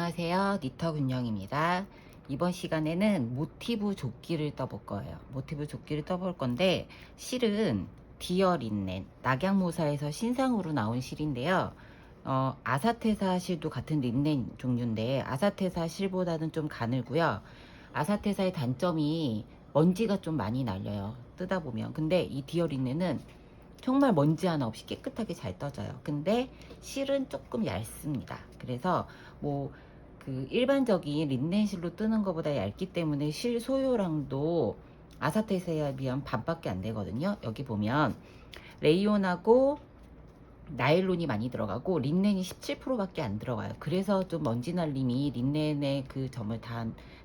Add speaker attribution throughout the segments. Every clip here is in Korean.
Speaker 1: 안녕하세요. 니터 군영입니다. 이번 시간에는 모티브 조끼를 떠볼 거예요. 모티브 조끼를 떠볼 건데 실은 디어 린넨, 낙양모사에서 신상으로 나온 실인데요. 아사테사 실도 같은 린넨 종류인데 아사테사 실보다는 좀 가늘고요. 아사테사의 단점이 먼지가 좀 많이 날려요. 뜯다 보면. 근데 이 디어 린넨은 정말 먼지 하나 없이 깨끗하게 잘 떠져요. 근데 실은 조금 얇습니다. 그래서 뭐 그 일반적인 린넨 실로 뜨는 것보다 얇기 때문에 실 소요량도 아사테세에 비하면 반밖에 안 되거든요. 여기 보면 레이온하고 나일론이 많이 들어가고 린넨이 17%밖에 안 들어가요. 그래서 좀 먼지 날림이 린넨의 그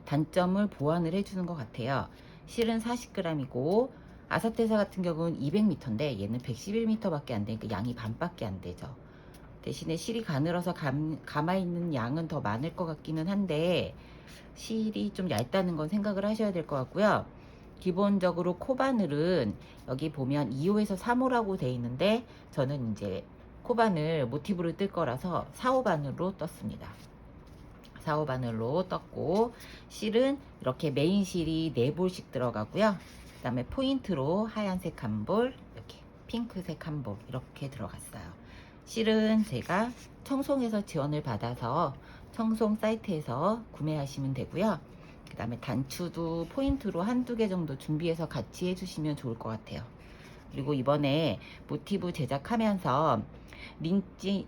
Speaker 1: 단점을 보완을 해주는 것 같아요. 실은 40g이고 아사테사 같은 경우는 200m인데 얘는 111m밖에 안 되니까 양이 반밖에 안 되죠. 대신에 실이 가늘어서 감아있는 양은 더 많을 것 같기는 한데 실이 좀 얇다는 건 생각을 하셔야 될 것 같고요. 기본적으로 코바늘은 여기 보면 2호에서 3호라고 돼 있는데 저는 이제 코바늘 모티브를 뜰 거라서 4호 바늘로 떴습니다. 4호 바늘로 떴고 실은 이렇게 메인 실이 4볼씩 들어가고요. 그 다음에 포인트로 하얀색 한 볼, 이렇게 핑크색 한 볼 이렇게 들어갔어요. 실은 제가 청송에서 지원을 받아서 청송 사이트에서 구매하시면 되고요. 그 다음에 단추도 포인트로 한두 개 정도 준비해서 같이 해주시면 좋을 것 같아요. 그리고 이번에 모티브 제작하면서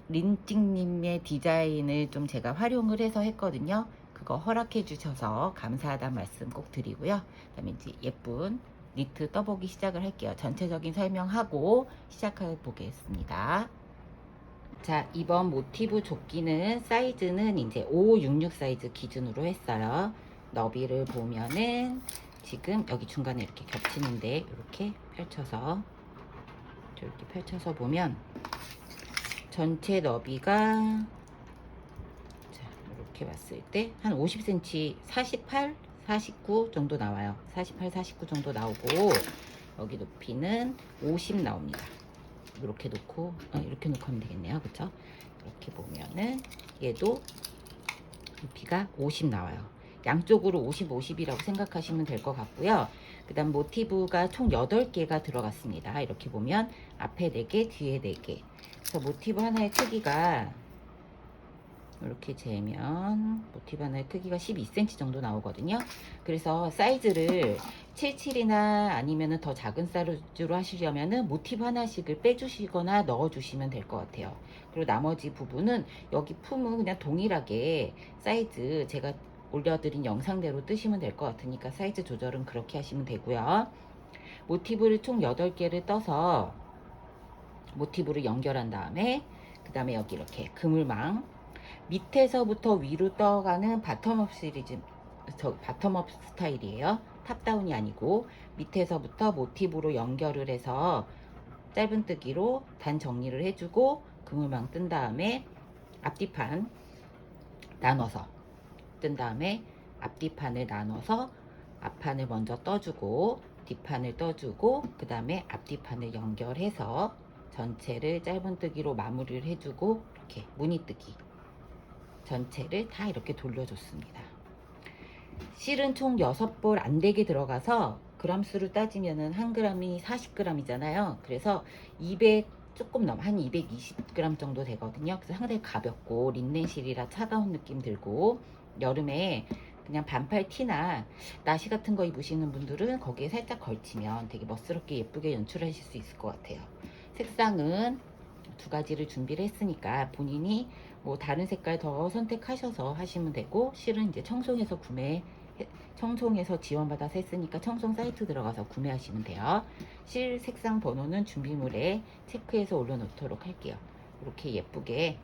Speaker 1: 린찡님의 디자인을 좀 제가 활용을 해서 했거든요. 그거 허락해 주셔서 감사하다는 말씀 꼭 드리고요. 그 다음에 이제 예쁜 니트 떠보기 시작을 할게요. 전체적인 설명하고 시작해 보겠습니다. 자, 이번 모티브 조끼는 사이즈는 이제 5566 사이즈 기준으로 했어요. 너비를 보면은 지금 여기 중간에 이렇게 겹치는데 이렇게 펼쳐서 보면 전체 너비가 자, 이렇게 봤을 때 한 50cm 48, 49 정도 나와요. 48, 49 정도 나오고 여기 높이는 50 나옵니다. 이렇게 놓고 이렇게 놓고 하면 되겠네요. 그쵸? 이렇게 보면은 얘도 높이가 50 나와요. 양쪽으로 50, 50이라고 생각하시면 될 것 같고요. 그 다음 모티브가 총 8개가 들어갔습니다. 이렇게 보면 앞에 4개, 뒤에 4개. 그래서 모티브 하나의 크기가 이렇게 재면 모티브 하나의 크기가 12cm 정도 나오거든요. 그래서 사이즈를 77이나 아니면 더 작은 사이즈로 하시려면 모티브 하나씩을 빼주시거나 넣어주시면 될 것 같아요. 그리고 나머지 부분은 여기 품은 그냥 동일하게 사이즈 제가 올려드린 영상대로 뜨시면 될 것 같으니까 사이즈 조절은 그렇게 하시면 되고요. 모티브를 총 8개를 떠서 모티브를 연결한 다음에 그 다음에 여기 이렇게 그물망 밑에서부터 위로 떠가는 바텀업 시리즈, 바텀업 스타일이에요. 탑다운이 아니고 밑에서부터 모티브로 연결을 해서 짧은뜨기로 단 정리를 해주고 그물망 뜬 다음에 앞뒤판 나눠서 뜬 다음에 앞뒤판을 나눠서 앞판을 먼저 떠주고 뒷판을 떠주고 그 다음에 앞뒤판을 연결해서 전체를 짧은뜨기로 마무리를 해주고 이렇게 무늬뜨기 전체를 다 이렇게 돌려줬습니다. 실은 총 6볼 안 되게 들어가서 그람수를 따지면은 1g이 40g이잖아요. 그래서 200 조금 넘어 한 220g 정도 되거든요. 그래서 상당히 가볍고 린넨실이라 차가운 느낌 들고 여름에 그냥 반팔 티나 나시 같은 거 입으시는 분들은 거기에 살짝 걸치면 되게 멋스럽게 예쁘게 연출하실 수 있을 것 같아요. 색상은 2가지를 준비를 했으니까 본인이 뭐 다른 색깔 더 선택하셔서 하시면 되고 실은 이제 청송에서 지원받아서 했으니까 청송 사이트 들어가서 구매하시면 돼요. 실 색상 번호는 준비물에 체크해서 올려놓도록 할게요. 이렇게 예쁘게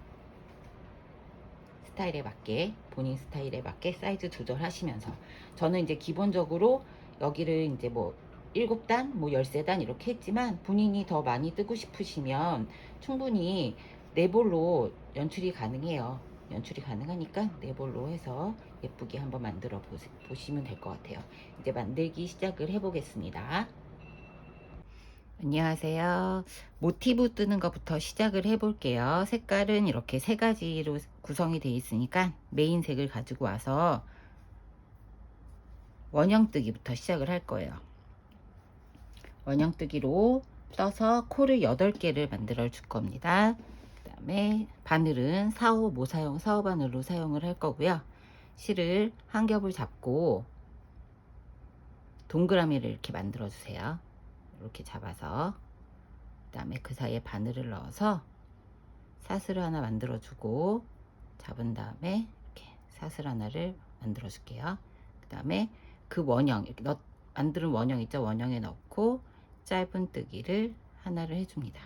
Speaker 1: 스타일에 맞게 본인 스타일에 맞게 사이즈 조절하시면서 저는 이제 기본적으로 여기를 이제 뭐 7단, 뭐 13단 이렇게 했지만 본인이 더 많이 뜨고 싶으시면 충분히 4볼로 연출이 가능해요. 연출이 가능하니까 4볼로 해서 예쁘게 한번 만들어 보시면 될 것 같아요. 이제 만들기 시작을 해보겠습니다. 안녕하세요. 모티브 뜨는 것부터 시작을 해 볼게요. 색깔은 이렇게 세 가지로 구성이 되어 있으니까 메인 색을 가지고 와서 원형 뜨기부터 시작을 할 거예요. 원형 뜨기로 떠서 코를 8개를 만들어 줄 겁니다. 그 다음에 바늘은 4호 모사용 4호 바늘로 사용을 할 거고요. 실을 한 겹을 잡고 동그라미를 이렇게 만들어 주세요. 이렇게 잡아서 그 다음에 그 사이에 바늘을 넣어서 사슬을 하나 만들어 주고 잡은 다음에 이렇게 사슬 하나를 만들어 줄게요. 그 다음에 그 원형 이렇게 만드는 원형 있죠? 원형에 넣고 짧은 뜨기를 하나를 해줍니다.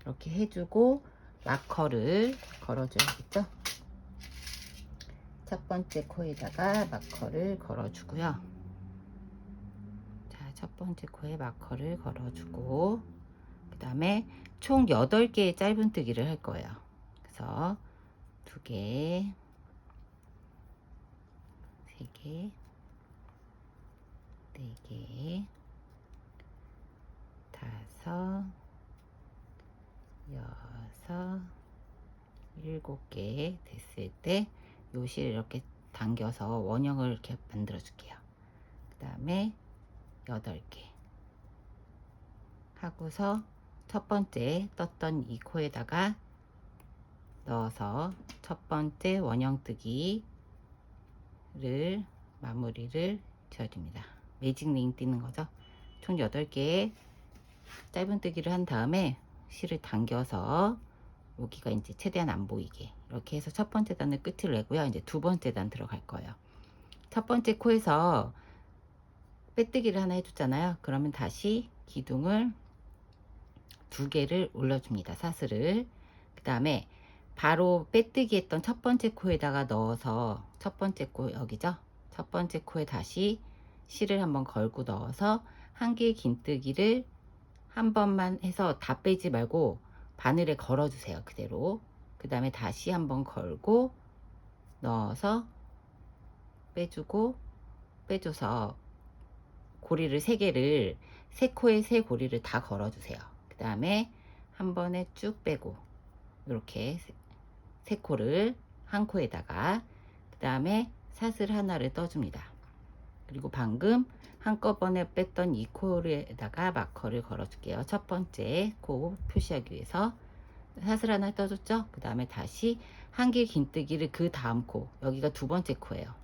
Speaker 1: 이렇게 해주고 마커를 걸어줘야겠죠? 첫 번째 코에다가 마커를 걸어주고요. 자, 첫 번째 코에 마커를 걸어주고 그 다음에 총 8개의 짧은 뜨기를 할 거예요. 그래서 2개, 3개, 4개, 5, 6, 7개 됐을 때 요 실 이렇게 당겨서 원형을 이렇게 만들어 줄게요. 그 다음에 8개 하고서 첫 번째 떴던 이 코에다가 넣어서 첫 번째 원형 뜨기를 마무리를 지어줍니다. 매직 링 띄는 거죠. 총 8개의 짧은 뜨기를 한 다음에 실을 당겨서 여기가 이제 최대한 안 보이게 이렇게 해서 첫 번째 단을 끝을 내고요. 이제 두 번째 단 들어갈 거예요. 첫 번째 코에서 빼뜨기를 하나 해줬잖아요. 그러면 다시 기둥을 2개를 올려줍니다. 사슬을. 그 다음에 바로 빼뜨기 했던 첫 번째 코에다가 넣어서 첫 번째 코 여기죠. 첫 번째 코에 다시 실을 한번 걸고 넣어서 한 개의 긴뜨기를 한 번만 해서 다 빼지 말고 바늘에 걸어 주세요. 그대로. 그 다음에 다시 한번 걸고 넣어서 빼주고 빼줘서 고리를 3개를 세 코에 세 고리를 다 걸어 주세요. 그 다음에 한 번에 쭉 빼고 이렇게 세 코를 한 코에다가 그 다음에 사슬 하나를 떠줍니다. 그리고 방금 한꺼번에 뺐던 이 코에다가 마커를 걸어 줄게요. 첫 번째 코 표시하기 위해서 사슬 하나 떠줬죠. 그 다음에 다시 한 개 긴뜨기를 그 다음 코, 여기가 두 번째 코예요.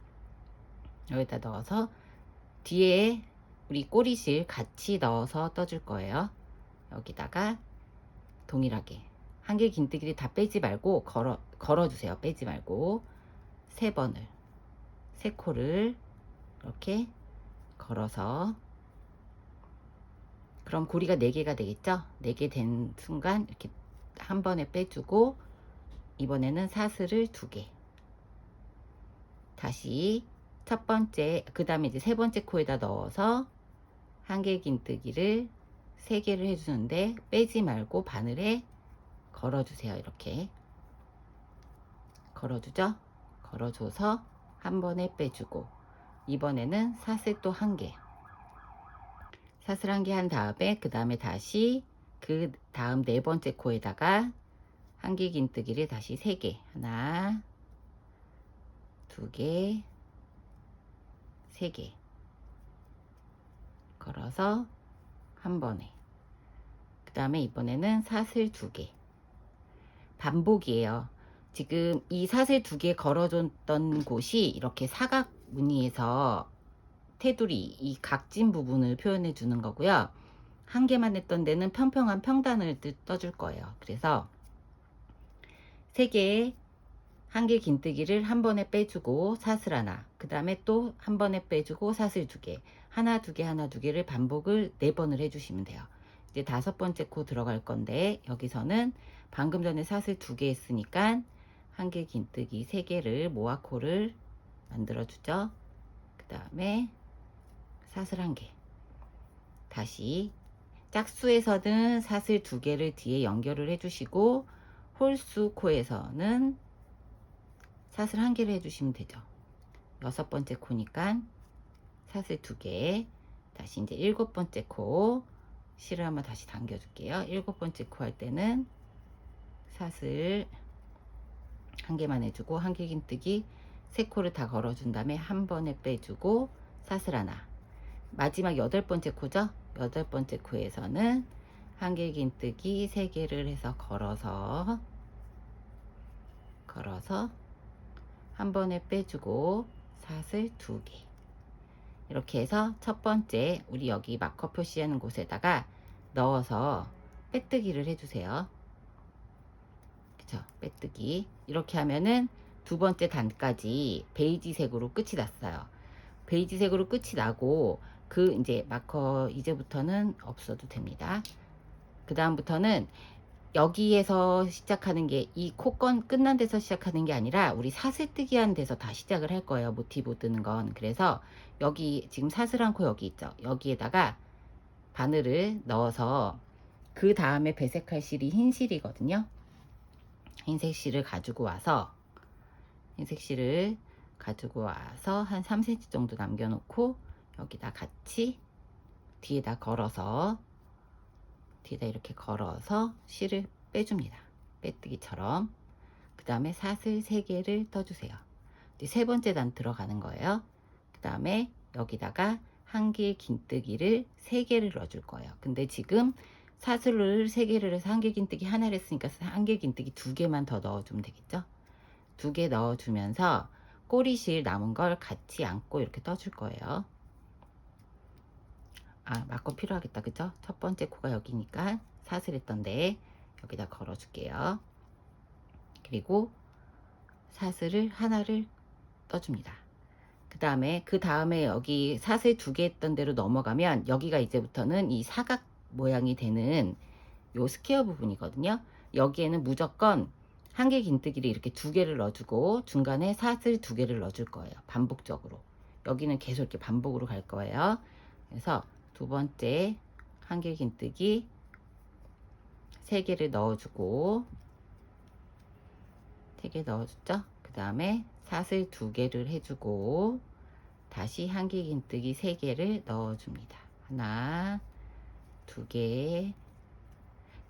Speaker 1: 여기다 넣어서 뒤에 우리 꼬리실 같이 넣어서 떠줄 거예요. 여기다가 동일하게 한 개 긴뜨기를 다 빼지 말고 걸어주세요. 빼지 말고 세 번을 세 코를 이렇게 걸어서, 그럼 고리가 4개가 되겠죠. 4개 된 순간 이렇게 한 번에 빼주고 이번에는 사슬을 2개 다시 첫 번째 그 다음에 이제 세 번째 코에다 넣어서 한 개 긴뜨기를 3개를 해주는데 빼지 말고 바늘에 걸어주세요. 이렇게 걸어주죠. 걸어줘서 한 번에 빼주고 이번에는 사슬 또 1개 사슬 1개 한 다음에 그 다음에 다시 그 다음 4번째 코에다가 한 개 긴뜨기를 다시 3개 하나 2개 3개 걸어서 한 번에 그 다음에 이번에는 사슬 2개 반복이에요. 지금 이 사슬 2개 걸어줬던 곳이 이렇게 사각 무늬에서 테두리 이 각진 부분을 표현해 주는 거고요. 한 개만 했던 데는 평평한 평단을 떠줄 거예요. 그래서 3개의 한 개 긴뜨기를 한 번에 빼주고 사슬 하나, 그 다음에 또 한 번에 빼주고 사슬 2개, 하나 2개 하나 2개를 반복을 4번을 해주시면 돼요. 이제 5번째 코 들어갈 건데 여기서는 방금 전에 사슬 2개 했으니까 한 개 긴뜨기 3개를 모아코를 만들어 주죠. 그 다음에 사슬 1개 다시 짝수에서는 사슬 2개를 뒤에 연결을 해주시고 홀수 코에서는 사슬 1개를 해주시면 되죠. 6번째 코니까 사슬 2개 다시 이제 7번째 코 실을 한번 다시 당겨 줄게요. 7번째 코 할 때는 사슬 한 개만 해주고 한길긴뜨기 3코를 다 걸어준 다음에 한 번에 빼주고 사슬 하나. 마지막 8번째 코죠. 8번째 코에서는 한길긴뜨기 3개를 해서 걸어서 한 번에 빼주고 사슬 2개. 이렇게 해서 첫 번째 우리 여기 마커 표시하는 곳에다가 넣어서 빼뜨기를 해주세요. 그쵸? 빼뜨기. 이렇게 하면은 두 번째 단까지 베이지색으로 끝이 났어요. 베이지색으로 끝이 나고 그 이제 마커 이제부터는 없어도 됩니다. 그 다음부터는 여기에서 시작하는 게 이 코건 끝난 데서 시작하는 게 아니라 우리 사슬뜨기 하는 데서 다 시작을 할 거예요. 모티브 뜨는 건. 그래서 여기 지금 사슬한 코 여기 있죠. 여기에다가 바늘을 넣어서 그 다음에 배색할 실이 흰 실이거든요. 흰색 실을 가지고 와서 한 3cm 정도 남겨놓고 여기다 같이 뒤에다 이렇게 걸어서 실을 빼줍니다. 빼뜨기처럼. 그 다음에 사슬 3개를 떠주세요. 이제 세 번째 단 들어가는 거예요. 그 다음에 여기다가 한길긴뜨기를 3개를 넣어줄 거예요. 근데 지금 사슬을 3개를 해서 한길긴뜨기 하나를 했으니까 한길긴뜨기 2개만 더 넣어주면 되겠죠. 2개 넣어주면서 꼬리실 남은 걸 같이 안고 이렇게 떠줄 거예요. 마커 필요하겠다. 그죠? 첫 번째 코가 여기니까 사슬했던데 여기다 걸어 줄게요. 그리고 사슬을 하나를 떠줍니다. 그 다음에 여기 사슬 2개 했던 대로 넘어가면 여기가 이제부터는 이 사각 모양이 되는 요 스퀘어 부분이거든요. 여기에는 무조건 한길긴뜨기를 이렇게 2개를 넣어주고 중간에 사슬 2개를 넣어줄 거예요. 반복적으로. 여기는 계속 이렇게 반복으로 갈 거예요. 그래서 두 번째 한길긴뜨기 3개를 넣어주고 3개 넣어줬죠. 그 다음에 사슬 2개를 해주고 다시 한길긴뜨기 3개를 넣어줍니다. 하나, 2개.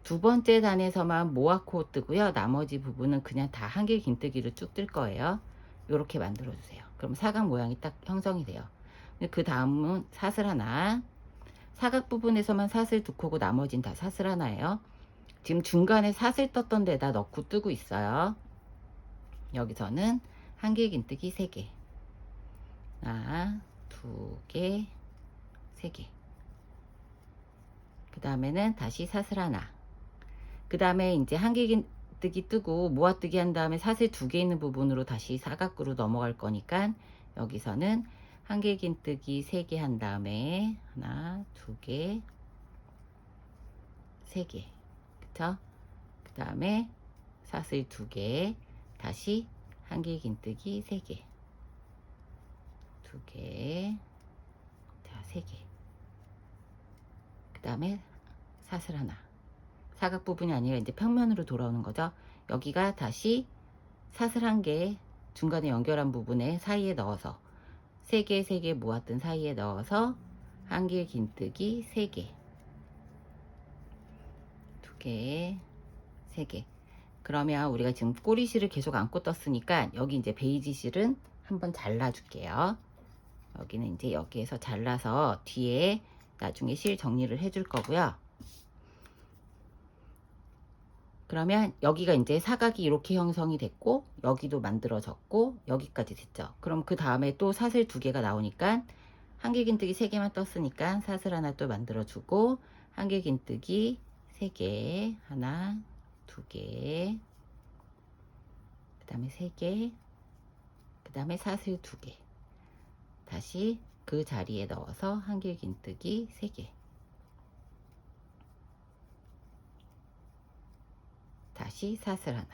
Speaker 1: 두 번째 단에서만 모아코 뜨고요. 나머지 부분은 그냥 다 한길긴뜨기로 쭉 뜰 거예요. 이렇게 만들어 주세요. 그럼 사각 모양이 딱 형성이 돼요. 그 다음은 사슬 하나. 사각 부분에서만 사슬 2코고 나머지는 다 사슬 하나예요. 지금 중간에 사슬 떴던 데다 넣고 뜨고 있어요. 여기서는 한길긴뜨기 3개. 하나, 2개, 3개. 그 다음에는 다시 사슬 하나. 그 다음에 이제 한길긴뜨기 뜨고 모아뜨기 한 다음에 사슬 2개 있는 부분으로 다시 사각으로 넘어갈 거니까 여기서는 한길긴뜨기 3개 한 다음에 하나, 2개, 3개. 그쵸? 그 다음에 사슬 2개, 다시 한길긴뜨기 3개, 2개, 자, 3개. 그 다음에 사슬 하나. 사각 부분이 아니라 이제 평면으로 돌아오는 거죠. 여기가 다시 사슬 1개 중간에 연결한 부분에 사이에 넣어서 3개, 3개 모았던 사이에 넣어서 한길긴뜨기 3개, 2개, 3개. 그러면 우리가 지금 꼬리실을 계속 안고 떴으니까 여기 이제 베이지 실은 한번 잘라 줄게요. 여기는 이제 여기에서 잘라서 뒤에 나중에 실 정리를 해줄 거고요. 그러면 여기가 이제 사각이 이렇게 형성이 됐고 여기도 만들어졌고 여기까지 됐죠. 그럼 그 다음에 또 사슬 2개가 나오니까 한길긴뜨기 3개만 떴으니까 사슬 하나 또 만들어주고 한길긴뜨기 3개, 하나, 2개, 그 다음에 3개, 그 다음에 사슬 2개. 다시 그 자리에 넣어서 한길긴뜨기 3개. 다시 사슬 하나.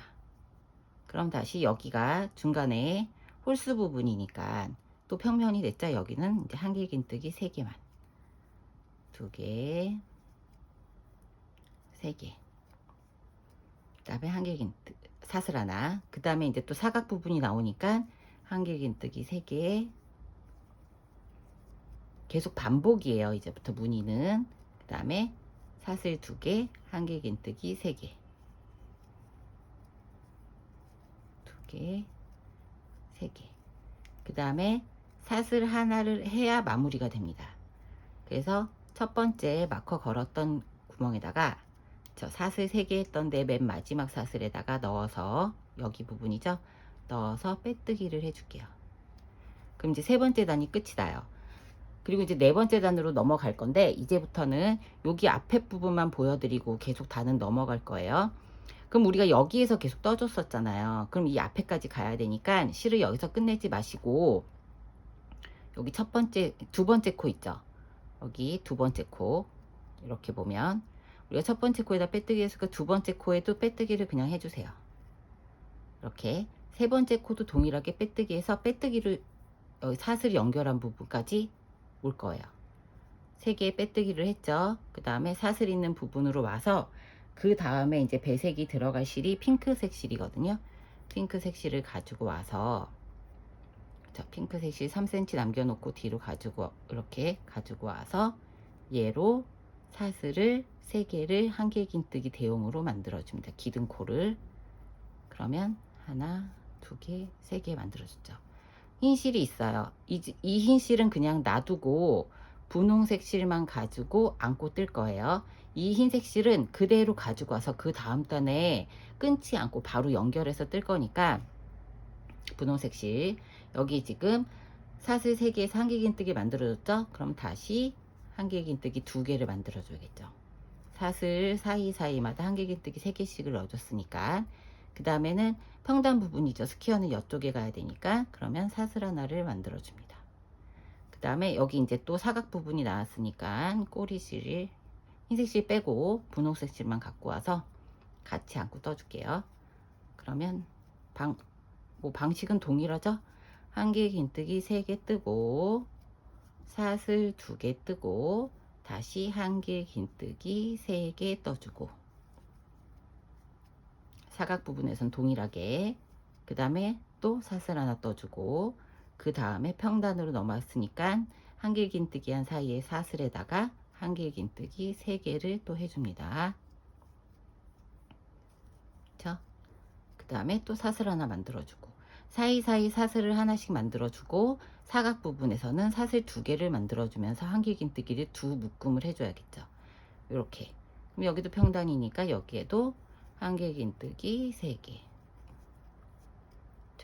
Speaker 1: 그럼 다시 여기가 중간에 홀수 부분이니까 또 평면이 됐죠. 여기는 이제 한길긴뜨기 3개만. 2개, 3개. 그 다음에 한길긴뜨기 사슬 하나. 그 다음에 이제 또 사각 부분이 나오니까 한길긴뜨기 3개. 계속 반복이에요. 이제부터 무늬는. 그 다음에 사슬 2개, 한길긴뜨기 3개, 2개, 3개. 그 다음에 사슬 하나를 해야 마무리가 됩니다. 그래서 첫 번째 마커 걸었던 구멍에다가 저 사슬 3개 했던데 맨 마지막 사슬에다가 넣어서, 여기 부분이죠, 넣어서 빼뜨기를 해줄게요. 그럼 이제 세 번째 단이 끝이 나요. 그리고 이제 네 번째 단으로 넘어갈 건데, 이제부터는 여기 앞에 부분만 보여드리고 계속 단은 넘어갈 거예요. 그럼 우리가 여기에서 계속 떠줬었잖아요. 그럼 이 앞에까지 가야 되니까 실을 여기서 끝내지 마시고, 여기 첫 번째, 두 번째 코 있죠, 여기 두 번째 코, 이렇게 보면 우리가 첫 번째 코에다 빼뜨기 했으니까 두 번째 코에도 빼뜨기를 그냥 해주세요. 이렇게 세 번째 코도 동일하게 빼뜨기 해서 빼뜨기를 여기 사슬 연결한 부분까지 올 거예요. 3개의 빼뜨기를 했죠. 그 다음에 사슬 있는 부분으로 와서, 그 다음에 이제 배색이 들어갈 실이 핑크색 실이거든요. 핑크색 실을 가지고 와서, 자, 핑크색 실 3cm 남겨놓고 뒤로 가지고, 이렇게 가지고 와서 얘로 사슬을 3개를 한길긴뜨기 대용으로 만들어줍니다. 기둥코를. 그러면 하나, 2개, 3개 만들어줬죠. 흰 실이 있어요. 이 흰 실은 그냥 놔두고 분홍색 실만 가지고 안고 뜰 거예요. 이 흰색 실은 그대로 가지고 와서 그 다음 단에 끊지 않고 바로 연결해서 뜰 거니까, 분홍색 실 여기 지금 사슬 3개에서 한길긴뜨기 만들어줬죠. 그럼 다시 한길긴뜨기 2개를 만들어 줘야겠죠. 사슬 사이사이마다 한길긴뜨기 3개씩을 넣어줬으니까, 그 다음에는 평단 부분이죠. 스퀘어는 이쪽에 가야 되니까, 그러면 사슬 하나를 만들어 줍니다. 그 다음에 여기 이제 또 사각 부분이 나왔으니까 꼬리실, 흰색 실 빼고 분홍색 실만 갖고 와서 같이 안고 떠줄게요. 그러면 방식은 동일하죠. 한길긴뜨기 3개 뜨고 사슬 2개 뜨고 다시 한길긴뜨기 3개 떠주고, 사각 부분에선 동일하게, 그 다음에 또 사슬 하나 떠주고, 그 다음에 평단으로 넘어왔으니까 한길긴뜨기 한 사이에 사슬에다가 한길긴뜨기 3개를 또 해줍니다. 그쵸? 그 다음에 또 사슬 하나 만들어주고, 사이사이 사슬을 하나씩 만들어주고, 사각 부분에서는 사슬 2개를 만들어주면서 한길긴뜨기를 2묶음을 해줘야겠죠. 이렇게. 그럼 여기도 평단이니까 여기에도 한길긴뜨기 3개,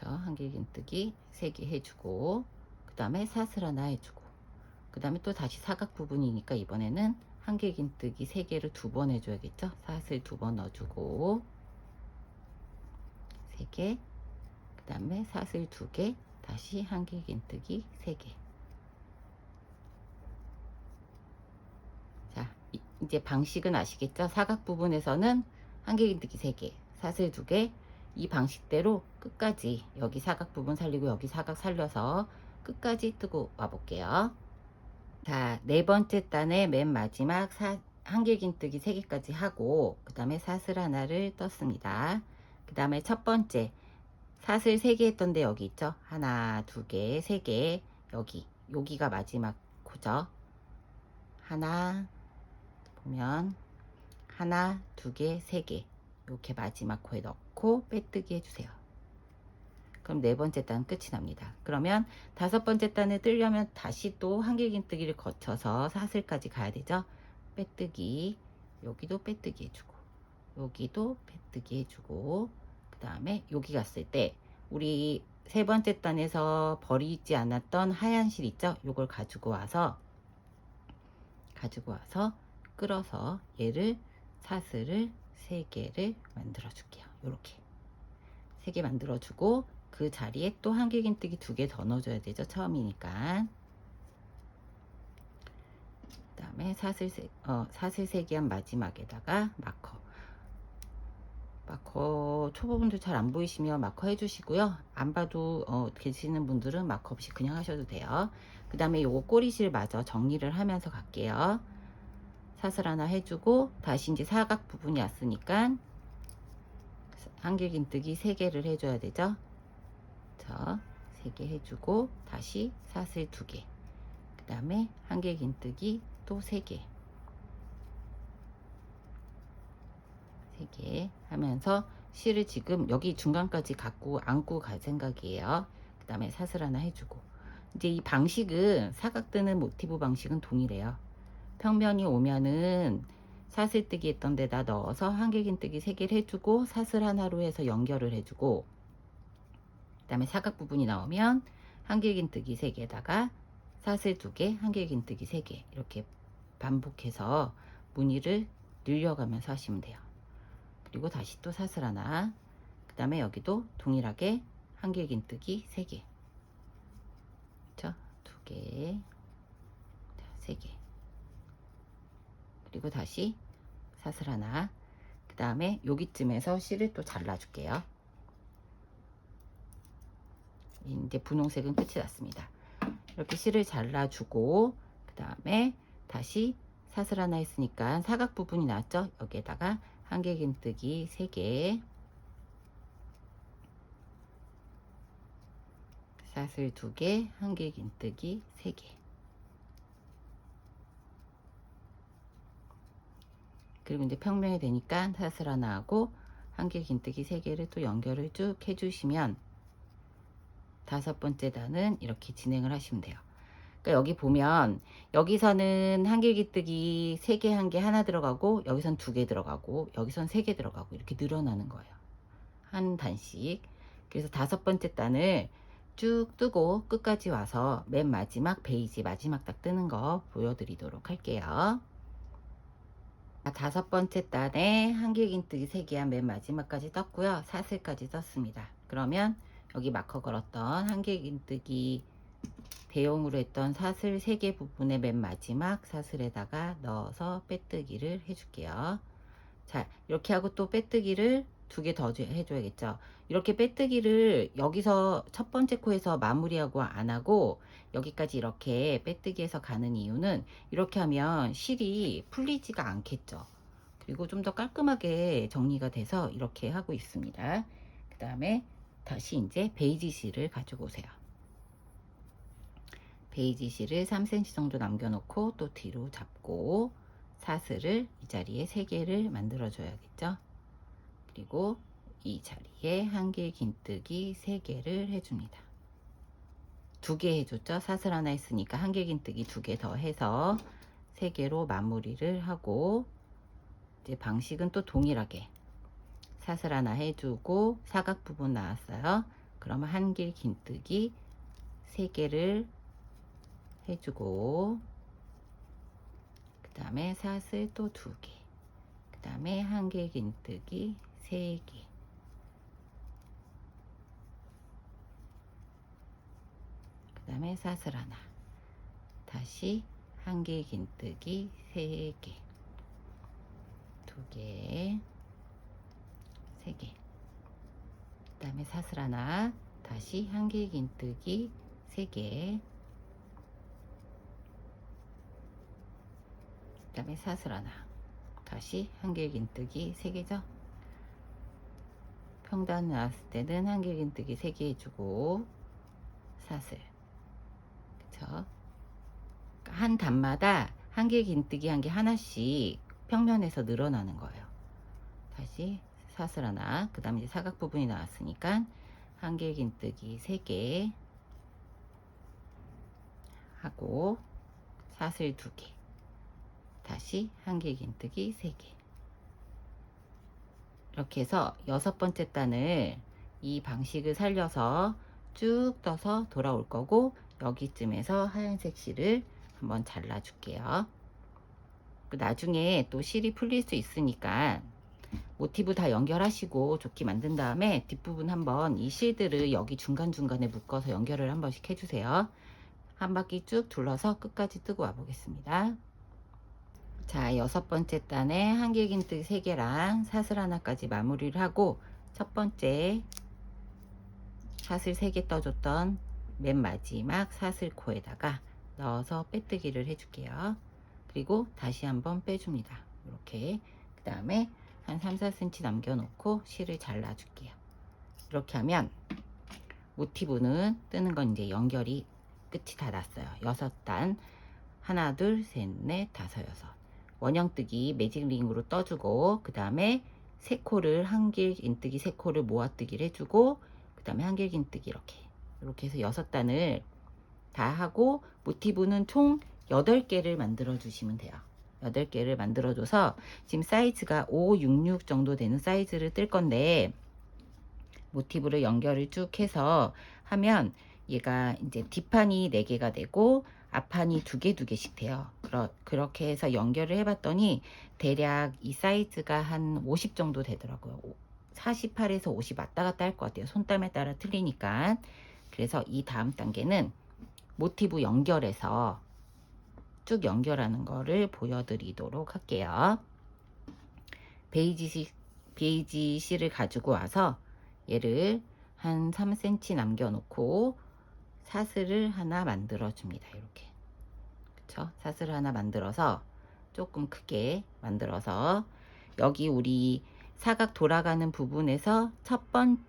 Speaker 1: 한길긴뜨기 3개 해주고, 그 다음에 사슬 하나 해주고, 그 다음에 또 다시 사각 부분이니까 이번에는 한길긴뜨기 3개를 2번 해줘야겠죠. 사슬 2번 넣어주고 3개, 그 다음에 사슬 2개, 다시 한길긴뜨기 3개. 자, 이제 방식은 아시겠죠? 사각 부분에서는 한길긴뜨기 3개, 사슬 2개, 이 방식대로 끝까지, 여기 사각 부분 살리고 여기 사각 살려서 끝까지 뜨고 와 볼게요. 자, 네 번째 단의 맨 마지막 한길긴뜨기 3개까지 하고, 그 다음에 사슬 하나를 떴습니다. 그 다음에 첫 번째 사슬 3개 했던데 여기 있죠. 하나, 2개, 3개, 여기가 마지막 코죠. 하나, 보면 하나, 2개, 3개, 이렇게 마지막 코에 넣고 빼뜨기 해주세요. 그럼 네 번째 단 끝이 납니다. 그러면 다섯 번째 단을 뜨려면 다시 또 한길긴뜨기를 거쳐서 사슬까지 가야 되죠. 빼뜨기, 여기도 빼뜨기 해주고, 여기도 빼뜨기 해주고, 그 다음에 여기 갔을 때 우리 세 번째 단에서 버리지 않았던 하얀 실 있죠. 요걸 가지고 와서 끌어서 얘를 사슬을 3개를 만들어 줄게요. 요렇게 3개 만들어 주고, 그 자리에 또 한길긴뜨기 2개 더 넣어줘야 되죠. 처음이니까. 그 다음에 사슬 3개 한 마지막에다가 마커 초보분들 잘 안 보이시면 마커 해주시고요. 안 봐도 계시는 분들은 마커 없이 그냥 하셔도 돼요. 그 다음에 요거 꼬리실 마저 정리를 하면서 갈게요. 사슬 하나 해주고, 다시 이제 사각 부분이 왔으니까 한길긴뜨기 3개를 해줘야 되죠. 3개 해주고, 다시 사슬 2개, 그 다음에 한길긴뜨기 또 3개, 3개 하면서 실을 지금 여기 중간까지 갖고 안고 갈 생각이에요. 그 다음에 사슬 하나 해주고, 이제 이 방식은 사각 뜨는 모티브 방식은 동일해요. 평면이 오면은 사슬뜨기 했던 데다 넣어서 한길긴뜨기 3개를 해주고 사슬 하나로 해서 연결을 해주고, 그 다음에 사각 부분이 나오면 한길긴뜨기 3개에다가 사슬 2개, 한길긴뜨기 3개 이렇게 반복해서 무늬를 늘려가면서 하시면 돼요. 그리고 다시 또 사슬 하나, 그 다음에 여기도 동일하게 한길긴뜨기 3개, 그쵸? 2개, 3개, 그리고 다시 사슬 하나, 그 다음에 여기쯤에서 실을 또 잘라줄게요. 이제 분홍색은 끝이 났습니다. 이렇게 실을 잘라주고, 그 다음에 다시 사슬 하나 했으니까 사각 부분이 나왔죠? 여기에다가 한길긴뜨기 3개, 사슬 2개, 한길긴뜨기 3개. 그리고 이제 평면이 되니까 사슬 하나 하고 한길긴뜨기 3개를 또 연결을 쭉 해주시면 5번째 단은 이렇게 진행을 하시면 돼요. 그러니까 여기 보면 여기서는 한길긴뜨기 3개 한 개 하나 들어가고, 여기선 2개 들어가고, 여기선 3개 들어가고, 이렇게 늘어나는 거예요. 한 단씩. 그래서 5번째 단을 쭉 뜨고 끝까지 와서 맨 마지막 베이지 마지막 딱 뜨는 거 보여드리도록 할게요. 5번째 단에 한길긴뜨기 3개 한 맨 마지막까지 떴고요. 사슬까지 떴습니다. 그러면 여기 마커 걸었던 한길긴뜨기 대용으로 했던 사슬 3개 부분의 맨 마지막 사슬에다가 넣어서 빼뜨기를 해줄게요. 자, 이렇게 하고 또 빼뜨기를 2개 더 해줘야겠죠. 이렇게 빼뜨기를 여기서 첫 번째 코에서 마무리하고 안 하고 여기까지 이렇게 빼뜨기해서 가는 이유는, 이렇게 하면 실이 풀리지가 않겠죠. 그리고 좀 더 깔끔하게 정리가 돼서 이렇게 하고 있습니다. 그 다음에 다시 이제 베이지 실을 가지고 오세요. 베이지 실을 3cm 정도 남겨놓고 또 뒤로 잡고 사슬을 이 자리에 3개를 만들어 줘야겠죠. 그리고 이 자리에 한길긴뜨기 3개를 해줍니다. 2개 해줬죠. 사슬 하나 했으니까 한길긴뜨기 2개 더 해서 3개로 마무리를 하고, 이제 방식은 또 동일하게 사슬 하나 해주고 사각 부분 나왔어요. 그러면 한길긴뜨기 3개를 해주고, 그 다음에 사슬 또 2개, 그 다음에 한길긴뜨기 3개, 그 다음에 사슬 하나, 다시 한길긴뜨기 3개, 2개, 3개, 그 다음에 사슬 하나, 다시 한길긴뜨기 3개, 그 다음에 사슬 하나, 다시 한길긴뜨기 3개죠. 평단 나왔을 때는 한길긴뜨기 3개 해주고 사슬, 그쵸? 한 단마다 한길긴뜨기 한 개 하나씩 평면에서 늘어나는 거예요. 다시 사슬 하나, 그 다음에 이제 사각 부분이 나왔으니까 한길긴뜨기 3개 하고 사슬 2개, 다시 한길긴뜨기 3개. 이렇게 해서 6번째 단을 이 방식을 살려서 쭉 떠서 돌아올 거고, 여기쯤에서 하얀색 실을 한번 잘라 줄게요. 나중에 또 실이 풀릴 수 있으니까 모티브 다 연결하시고 조끼 만든 다음에 뒷부분 한번 이 실들을 여기 중간중간에 묶어서 연결을 한 번씩 해주세요. 한 바퀴 쭉 둘러서 끝까지 뜨고 와 보겠습니다. 자, 6번째 단에 한길긴뜨기 3개랑 사슬 하나까지 마무리를 하고, 첫 번째 사슬 3개 떠줬던 맨 마지막 사슬 코에다가 넣어서 빼뜨기를 해줄게요. 그리고 다시 한번 빼줍니다. 이렇게. 그 다음에 한 3, 4cm 남겨놓고 실을 잘라줄게요. 이렇게 하면 모티브는 뜨는 건 이제 연결이 끝이 다 났어요. 6단. 하나, 둘, 셋, 넷, 다섯, 여섯. 원형뜨기 매직링으로 떠주고, 그 다음에 세 코를 한길긴뜨기 세 코를 모아뜨기를 해주고 그 다음에 한길긴뜨기 이렇게 해서 6단을 다 하고 모티브는 총 8개를 만들어 주시면 돼요. 8개를 만들어 줘서 지금 사이즈가 566 정도 되는 사이즈를 뜰 건데 모티브를 연결을 쭉 해서 하면 얘가 이제 뒷판이 4개가 되고 앞판이 2개씩 돼요. 그렇게 해서 연결을 해봤더니 대략 이 사이즈가 한 50 정도 되더라고요. 48에서 50 왔다 갔다 할 것 같아요. 손땀에 따라 틀리니까. 그래서 이 다음 단계는 모티브 연결해서 쭉 연결하는 거를 보여드리도록 할게요. 베이지 실을 가지고 와서 얘를 한 3cm 남겨놓고 사슬을 하나 만들어 줍니다. 이렇게. 그쵸? 사슬을 하나 만들어서 조금 크게 만들어서 여기 우리 사각 돌아가는 부분에서 첫 번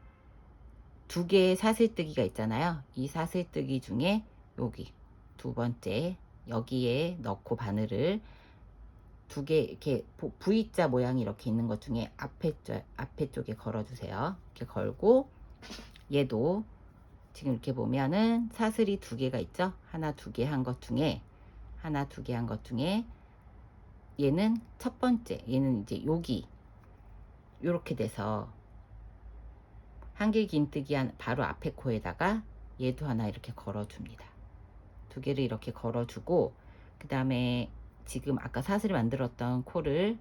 Speaker 1: 2개의 사슬뜨기가 있잖아요. 이 사슬뜨기 중에 여기 2번째 여기에 넣고 바늘을 2개 이렇게 V자 모양이 이렇게 있는 것 중에 앞에 쪽에 걸어 주세요. 이렇게 걸고 얘도 지금 이렇게 보면은 사슬이 2개가 있죠. 하나 2개 한 것 중에 얘는 첫 번째, 얘는 이제 여기 요렇게 돼서 한길긴뜨기 바로 앞에 코에다가 얘도 하나 이렇게 걸어 줍니다. 2개를 이렇게 걸어 주고 그 다음에 지금 아까 사슬 만들었던 코를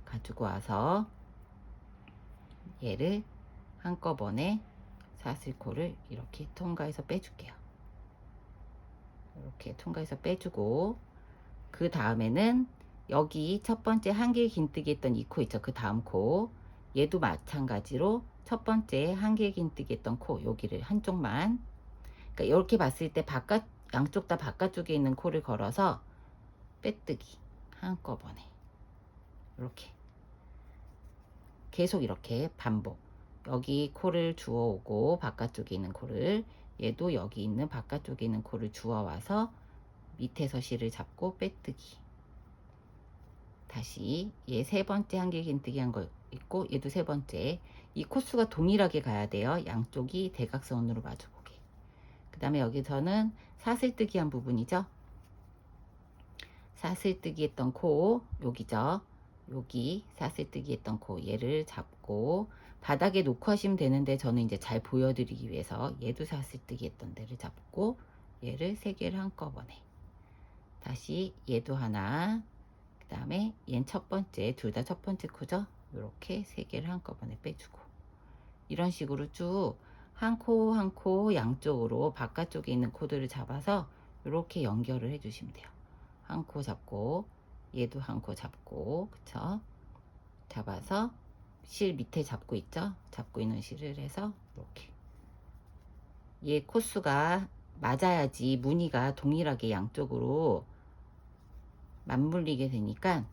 Speaker 1: 가지고 와서 얘를 한꺼번에 사슬코를 이렇게 통과해서 빼줄게요. 이렇게 통과해서 빼주고 그 다음에는 여기 첫 번째 한길긴뜨기 했던 이 코 있죠. 그 다음 코 얘도 마찬가지로 첫 번째 한길긴뜨기 했던 코 여기를 한쪽만 그러니까 이렇게 봤을 때 양쪽 다 바깥쪽에 있는 코를 걸어서 빼뜨기 한꺼번에 이렇게 계속 이렇게 반복. 여기 코를 주워오고 바깥쪽에 있는 코를 얘도 여기 있는 바깥쪽에 있는 코를 주워와서 밑에서 실을 잡고 빼뜨기. 다시 얘 3번째 한길긴뜨기 한 거 있고 얘도 3번째. 이 코수가 동일하게 가야 돼요. 양쪽이 대각선으로 마주보게. 그 다음에 여기서는 사슬뜨기 한 부분이죠. 사슬뜨기 했던 코 여기죠. 여기 사슬뜨기 했던 코 얘를 잡고 바닥에 놓고 하시면 되는데 저는 이제 잘 보여드리기 위해서 얘도 사슬뜨기 했던 데를 잡고 얘를 3개를 한꺼번에 다시 얘도 하나 그 다음에 얘는 첫 번째 둘 다 첫 번째 코죠. 이렇게 3개를 한꺼번에 빼주고 이런 식으로 쭉 한 코 한 코 양쪽으로 바깥쪽에 있는 코들을 잡아서 이렇게 연결을 해 주시면 돼요. 한 코 잡고 얘도 한 코 잡고 그쵸? 잡아서 실 밑에 잡고 있죠? 잡고 있는 실을 해서 이렇게 얘 코수가 맞아야지 무늬가 동일하게 양쪽으로 맞물리게 되니까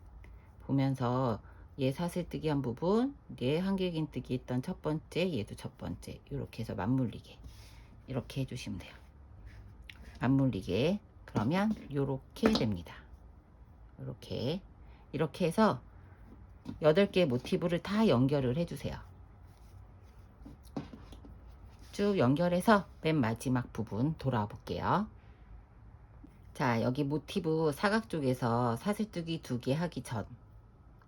Speaker 1: 보면서 얘 사슬뜨기 한 부분 얘 한길긴뜨기 했던 첫 번째 얘도 첫 번째 이렇게 해서 맞물리게 이렇게 해주시면 돼요. 맞물리게 그러면 이렇게 됩니다. 이렇게 해서 8개의 모티브를 다 연결을 해주세요. 쭉 연결해서 맨 마지막 부분 돌아와 볼게요. 자, 여기 모티브 사각 쪽에서 사슬뜨기 2개 하기 전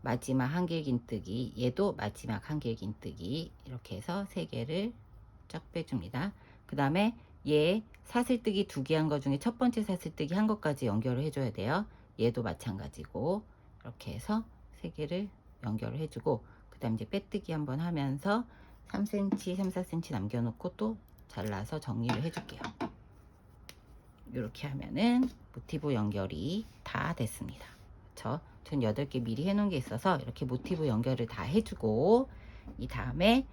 Speaker 1: 마지막 한길긴뜨기 얘도 마지막 한길긴뜨기 이렇게 해서 3개를 쫙 빼줍니다. 그 다음에 얘 사슬뜨기 2개 한 것 중에 첫 번째 사슬뜨기 한 것까지 연결을 해줘야 돼요. 얘도 마찬가지고 이렇게 해서 3개를 연결을 해주고 그 다음 이제 빼뜨기 한번 하면서 3cm 3-4cm 남겨놓고 또 잘라서 정리를 해줄게요. 이렇게 하면은 모티브 연결이 다 됐습니다. 그쵸? 전 8개 미리 해놓은 게 있어서 이렇게 모티브 연결을 다 해주고 이 다음에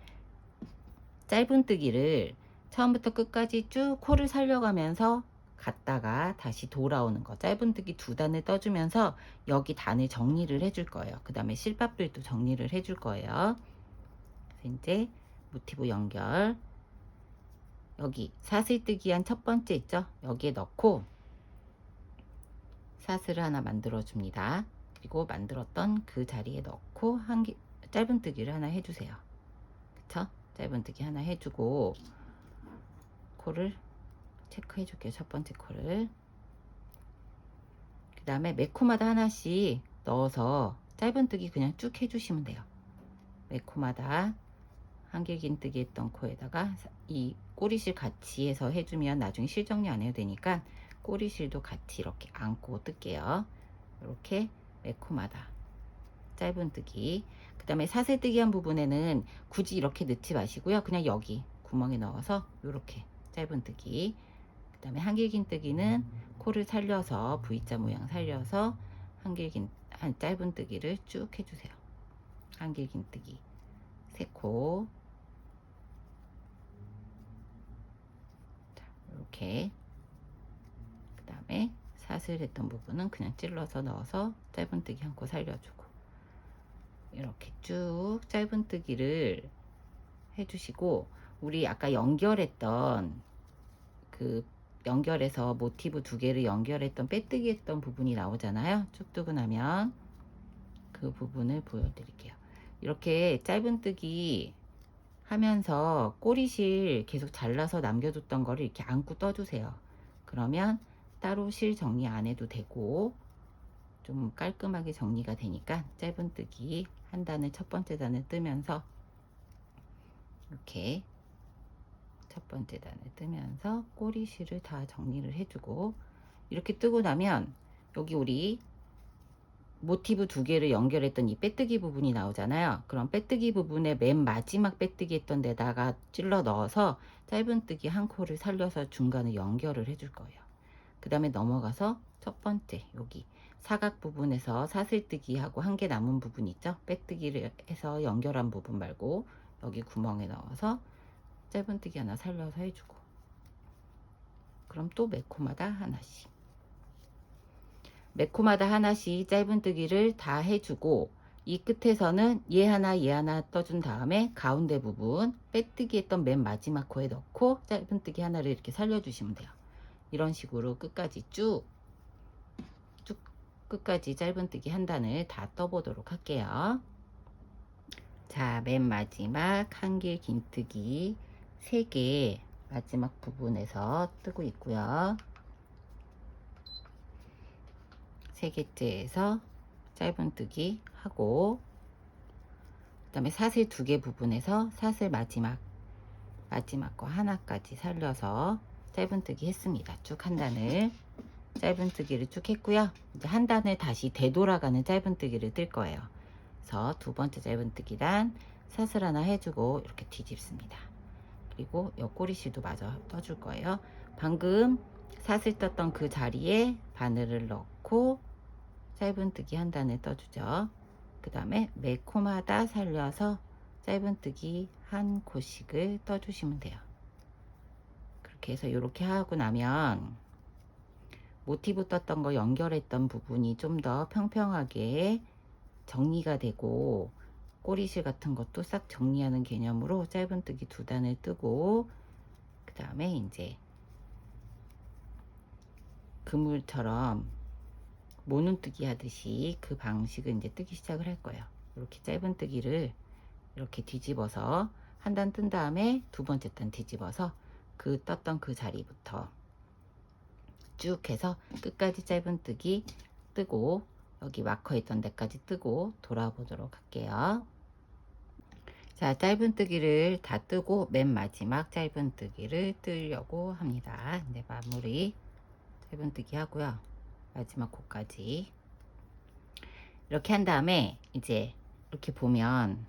Speaker 1: 짧은뜨기를 처음부터 끝까지 쭉 코를 살려가면서 갔다가 다시 돌아오는 거 짧은뜨기 2단을 떠주면서 여기 단을 정리를 해줄 거예요. 그 다음에 실밥들도 정리를 해줄 거예요. 그래서 이제 모티브 연결 여기 사슬뜨기 한 첫 번째 있죠? 여기에 넣고 사슬을 하나 만들어 줍니다. 그리고 만들었던 그 자리에 넣고 짧은뜨기를 하나 해주세요. 그쵸? 짧은뜨기 하나 해주고 코를 체크해 줄게요. 첫 번째 코를. 그 다음에 매코마다 하나씩 넣어서 짧은뜨기 그냥 쭉 해주시면 돼요. 매코마다 한길긴뜨기 했던 코에다가 이 꼬리실 같이 해서 해주면 나중에 실 정리 안 해도 되니까 꼬리실도 같이 이렇게 안고 뜰게요. 이렇게 매코마다 짧은뜨기. 그 다음에 사슬뜨기 한 부분에는 굳이 이렇게 넣지 마시고요. 그냥 여기 구멍에 넣어서 이렇게 짧은뜨기. 그 다음에 한길긴뜨기는 코를 살려서 V자 모양 살려서 한 짧은뜨기를 쭉 해주세요. 한길긴뜨기 3코. 이렇게. 그 다음에 사슬했던 부분은 그냥 찔러서 넣어서 짧은뜨기 한 코 살려주고, 이렇게 쭉 짧은뜨기를 해주시고, 우리 아까 연결했던 그 연결해서 모티브 2개를 연결했던 빼뜨기 했던 부분이 나오잖아요. 쭉 뜨고 나면 그 부분을 보여드릴게요. 이렇게 짧은뜨기 하면서 꼬리실 계속 잘라서 남겨뒀던 거를 이렇게 안고 떠주세요. 그러면 따로 실 정리 안 해도 되고 좀 깔끔하게 정리가 되니까 짧은뜨기 한 단을 첫 번째 단을 뜨면서 이렇게 첫 번째 단을 뜨면서 꼬리실을 다 정리를 해주고, 이렇게 뜨고 나면 여기 우리 모티브 2개를 연결했던 이 빼뜨기 부분이 나오잖아요. 그럼 빼뜨기 부분에 맨 마지막 빼뜨기 했던 데다가 찔러 넣어서 짧은뜨기 한 코를 살려서 중간에 연결을 해줄 거예요. 그 다음에 넘어가서 첫 번째 여기 사각 부분에서 사슬뜨기 하고 한 개 남은 부분 있죠. 빼뜨기를 해서 연결한 부분 말고 여기 구멍에 넣어서 짧은뜨기 하나 살려서 해주고, 그럼 또 매코마다 하나씩 짧은뜨기를 다 해주고, 이 끝에서는 얘 하나 떠준 다음에 가운데 부분 빼뜨기 했던 맨 마지막 코에 넣고 짧은뜨기 하나를 이렇게 살려주시면 돼요. 이런 식으로 끝까지 쭉 끝까지 짧은뜨기 한 단을 다 떠보도록 할게요. 자, 맨 마지막 한길긴뜨기 3개 마지막 부분에서 뜨고 있고요. 3개째에서 짧은뜨기 하고, 그 다음에 사슬 2개 부분에서 사슬 마지막 거 하나까지 살려서 짧은뜨기 했습니다. 쭉 한 단을 짧은뜨기를 쭉 했고요. 이제 한 단을 다시 되돌아가는 짧은뜨기를 뜰 거예요. 그래서 두 번째 짧은뜨기 단 사슬 하나 해주고 이렇게 뒤집습니다. 그리고 옆꼬리실도 마저 떠줄 거예요. 방금 사슬 떴던 그 자리에 바늘을 넣고 짧은뜨기 한 단을 떠주죠. 그 다음에 매 코마다 살려서 짧은뜨기 한 코씩을 떠주시면 돼요. 그렇게 해서 이렇게 하고 나면 모티브 떴던 거 연결했던 부분이 좀 더 평평하게 정리가 되고, 꼬리실 같은 것도 싹 정리하는 개념으로 짧은뜨기 2단을 뜨고, 그 다음에 이제 그물처럼 모눈뜨기 하듯이 그 방식을 이제 뜨기 시작을 할 거예요. 이렇게 짧은뜨기를 이렇게 뒤집어서 한 단 뜬 다음에 두 번째 단 뒤집어서 그 떴던 그 자리부터 쭉 해서 끝까지 짧은뜨기 뜨고, 여기 마커 있던 데까지 뜨고 돌아보도록 할게요. 자, 짧은뜨기를 다 뜨고 맨 마지막 짧은뜨기를 뜨려고 합니다. 이제 마무리 짧은뜨기 하고요. 마지막 코까지 이렇게 한 다음에 이제 이렇게 보면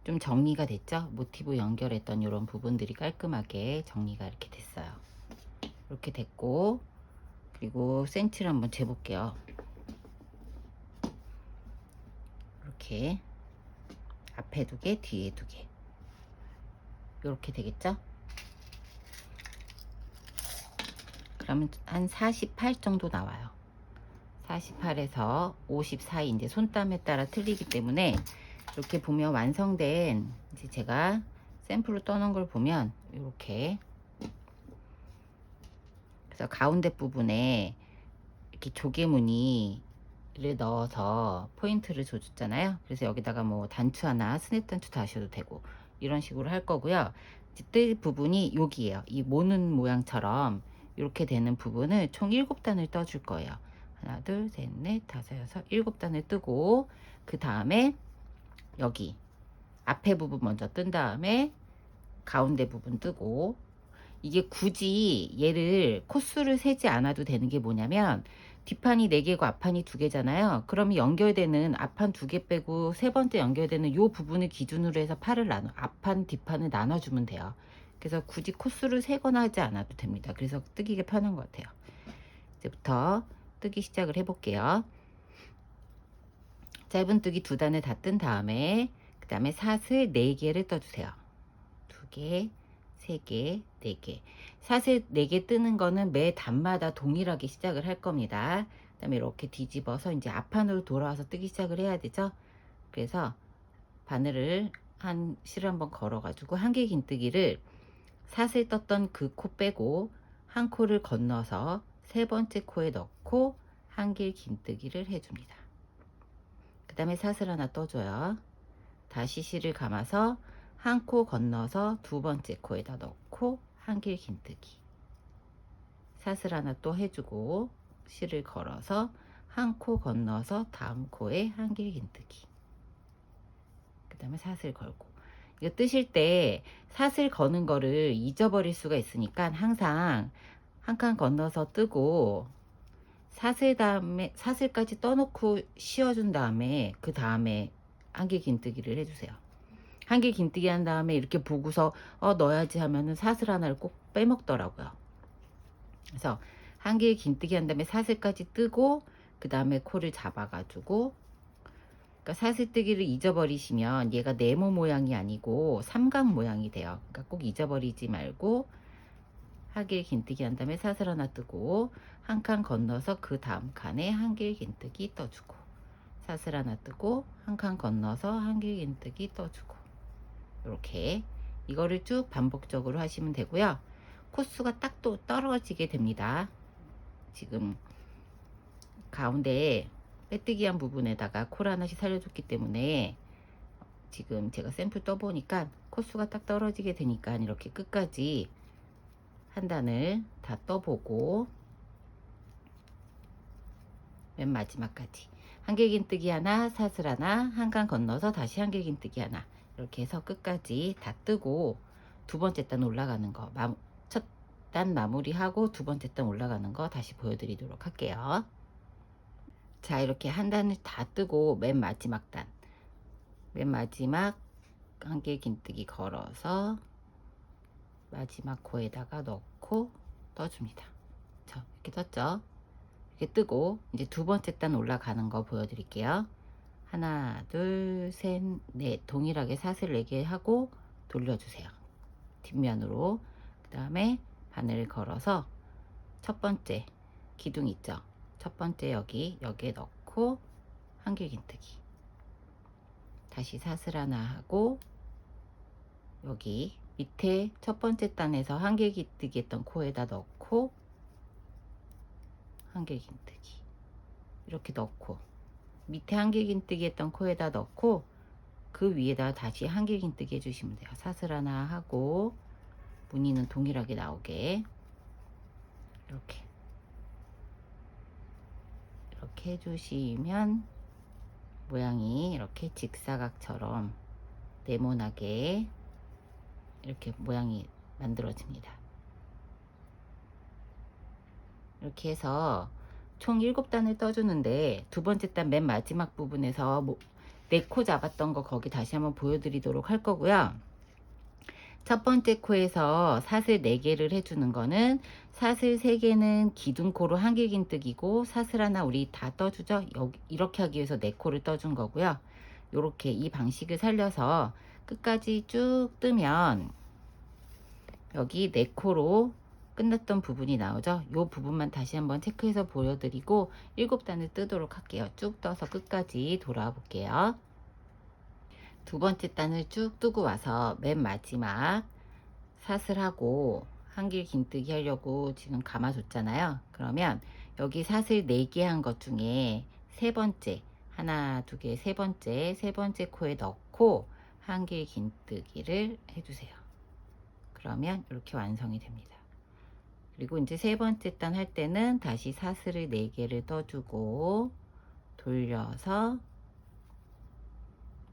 Speaker 1: 좀 정리가 됐죠? 모티브 연결했던 이런 부분들이 깔끔하게 정리가 이렇게 됐어요. 이렇게 됐고, 그리고 센치를 한번 재볼게요. 이렇게 앞에 2개, 뒤에 2개, 이렇게 되겠죠? 그러면 한 48 정도 나와요. 48에서 50 사이, 이제 손땀에 따라 틀리기 때문에 이렇게 보면 완성된, 이제 제가 샘플로 떠놓은 걸 보면 이렇게, 그래서 가운데 부분에 이렇게 조개무늬 넣어서 포인트를 줘줬잖아요. 그래서 여기다가 뭐 단추 하나, 스냅 단추 다셔도 되고 이런 식으로 할 거고요. 이제 뜰 부분이 여기에요. 이 모는 모양처럼 이렇게 되는 부분을 총 7단을 떠줄 거예요. 하나, 둘, 셋, 넷, 다섯, 여섯, 7단을 뜨고, 그 다음에 여기 앞에 부분 먼저 뜬 다음에 가운데 부분 뜨고, 이게 굳이 얘를 코수를 세지 않아도 되는 게 뭐냐면, 뒷판이 4개고 앞판이 2개잖아요. 그러면 연결되는 앞판 2개 빼고 세 번째 연결되는 요 부분을 기준으로 해서 팔을 앞판 뒷판을 나눠주면 돼요. 그래서 굳이 코수를 세거나 하지 않아도 됩니다. 그래서 뜨기가 편한 것 같아요. 이제부터 뜨기 시작을 해볼게요. 짧은뜨기 2단을 다 뜬 다음에 그 다음에 사슬 4개를 떠주세요. 2개, 3개, 4개. 사슬 4개 뜨는 거는 매 단마다 동일하게 시작을 할 겁니다. 그 다음에 이렇게 뒤집어서 이제 앞판으로 돌아와서 뜨기 시작을 해야 되죠. 그래서 바늘을 실을 한번 걸어 가지고 한길 긴뜨기를 사슬 떴던 그 코 빼고 한 코를 건너서 세 번째 코에 넣고 한길 긴뜨기를 해줍니다. 그 다음에 사슬 하나 떠줘요. 다시 실을 감아서 한 코 건너서 두 번째 코에다 넣고 한길 긴뜨기. 사슬 하나 또 해주고 실을 걸어서 한 코 건너서 다음 코에 한길 긴뜨기. 그 다음에 사슬 걸고. 이거 뜨실 때 사슬 거는 거를 잊어버릴 수가 있으니까 항상 한 칸 건너서 뜨고 사슬까지 떠놓고 씌워준 다음에 그 다음에 한길 긴뜨기를 해주세요. 한길 긴뜨기 한 다음에 이렇게 보고서 넣어야지 하면은 사슬 하나를 꼭 빼먹더라고요. 그래서 한길 긴뜨기 한 다음에 사슬까지 뜨고 그 다음에 코를 잡아가지고, 그러니까 사슬뜨기를 잊어버리시면 얘가 네모 모양이 아니고 삼각 모양이 돼요. 그러니까 꼭 잊어버리지 말고 한길 긴뜨기 한 다음에 사슬 하나 뜨고 한 칸 건너서 그 다음 칸에 한길 긴뜨기 떠주고, 사슬 하나 뜨고 한 칸 건너서 한길 긴뜨기 떠주고, 이렇게 이거를 쭉 반복적으로 하시면 되고요. 코수가 딱 또 떨어지게 됩니다. 지금 가운데에 빼뜨기한 부분에다가 코를 하나씩 살려줬기 때문에 지금 제가 샘플 떠보니까 코수가 딱 떨어지게 되니까 이렇게 끝까지 한 단을 다 떠보고 맨 마지막까지 한길긴뜨기 하나, 사슬 하나, 한 칸 건너서 다시 한길긴뜨기 하나, 이렇게 해서 끝까지 다 뜨고 두 번째 단 올라가는 거, 첫 단 마무리하고 두 번째 단 올라가는 거 다시 보여드리도록 할게요. 자, 이렇게 한 단을 다 뜨고 맨 마지막 한길긴뜨기 걸어서 마지막 코에다가 넣고 떠줍니다. 자, 이렇게 떴죠? 이렇게 뜨고 이제 두 번째 단 올라가는 거 보여드릴게요. 하나, 둘, 셋, 넷. 동일하게 사슬 4개 하고 돌려주세요. 뒷면으로. 그 다음에 바늘을 걸어서 첫 번째 기둥 있죠? 첫 번째 여기에 넣고 한길긴뜨기. 다시 사슬 하나 하고 여기 밑에 첫 번째 단에서 한길긴뜨기 했던 코에다 넣고 한길긴뜨기 이렇게 넣고, 밑에 한길긴뜨기 했던 코에다 넣고 그 위에다 다시 한길긴뜨기 해주시면 돼요. 사슬 하나 하고 무늬는 동일하게 나오게 이렇게 해주시면 모양이 이렇게 직사각처럼 네모나게 이렇게 모양이 만들어집니다. 이렇게 해서 총 7단을 떠주는데 두 번째 단 맨 마지막 부분에서 4코 잡았던 거 거기 다시 한번 보여드리도록 할 거고요. 첫 번째 코에서 사슬 4개를 해주는 거는 사슬 3개는 기둥코로 한길긴뜨기고 사슬 하나 우리 다 떠주죠. 이렇게 하기 위해서 4코를 떠준 거고요. 이렇게 이 방식을 살려서 끝까지 쭉 뜨면 여기 4코로 끝났던 부분이 나오죠. 이 부분만 다시 한번 체크해서 보여드리고 7단을 뜨도록 할게요. 쭉 떠서 끝까지 돌아와 볼게요. 두 번째 단을 쭉 뜨고 와서 맨 마지막 사슬하고 한길긴뜨기 하려고 지금 감아줬잖아요. 그러면 여기 사슬 4개 한 것 중에 세 번째, 하나, 두 개, 세 번째 코에 넣고 한길 긴뜨기를 해주세요. 그러면 이렇게 완성이 됩니다. 그리고 이제 세 번째 단 할 때는 다시 사슬을 4개를 떠주고 돌려서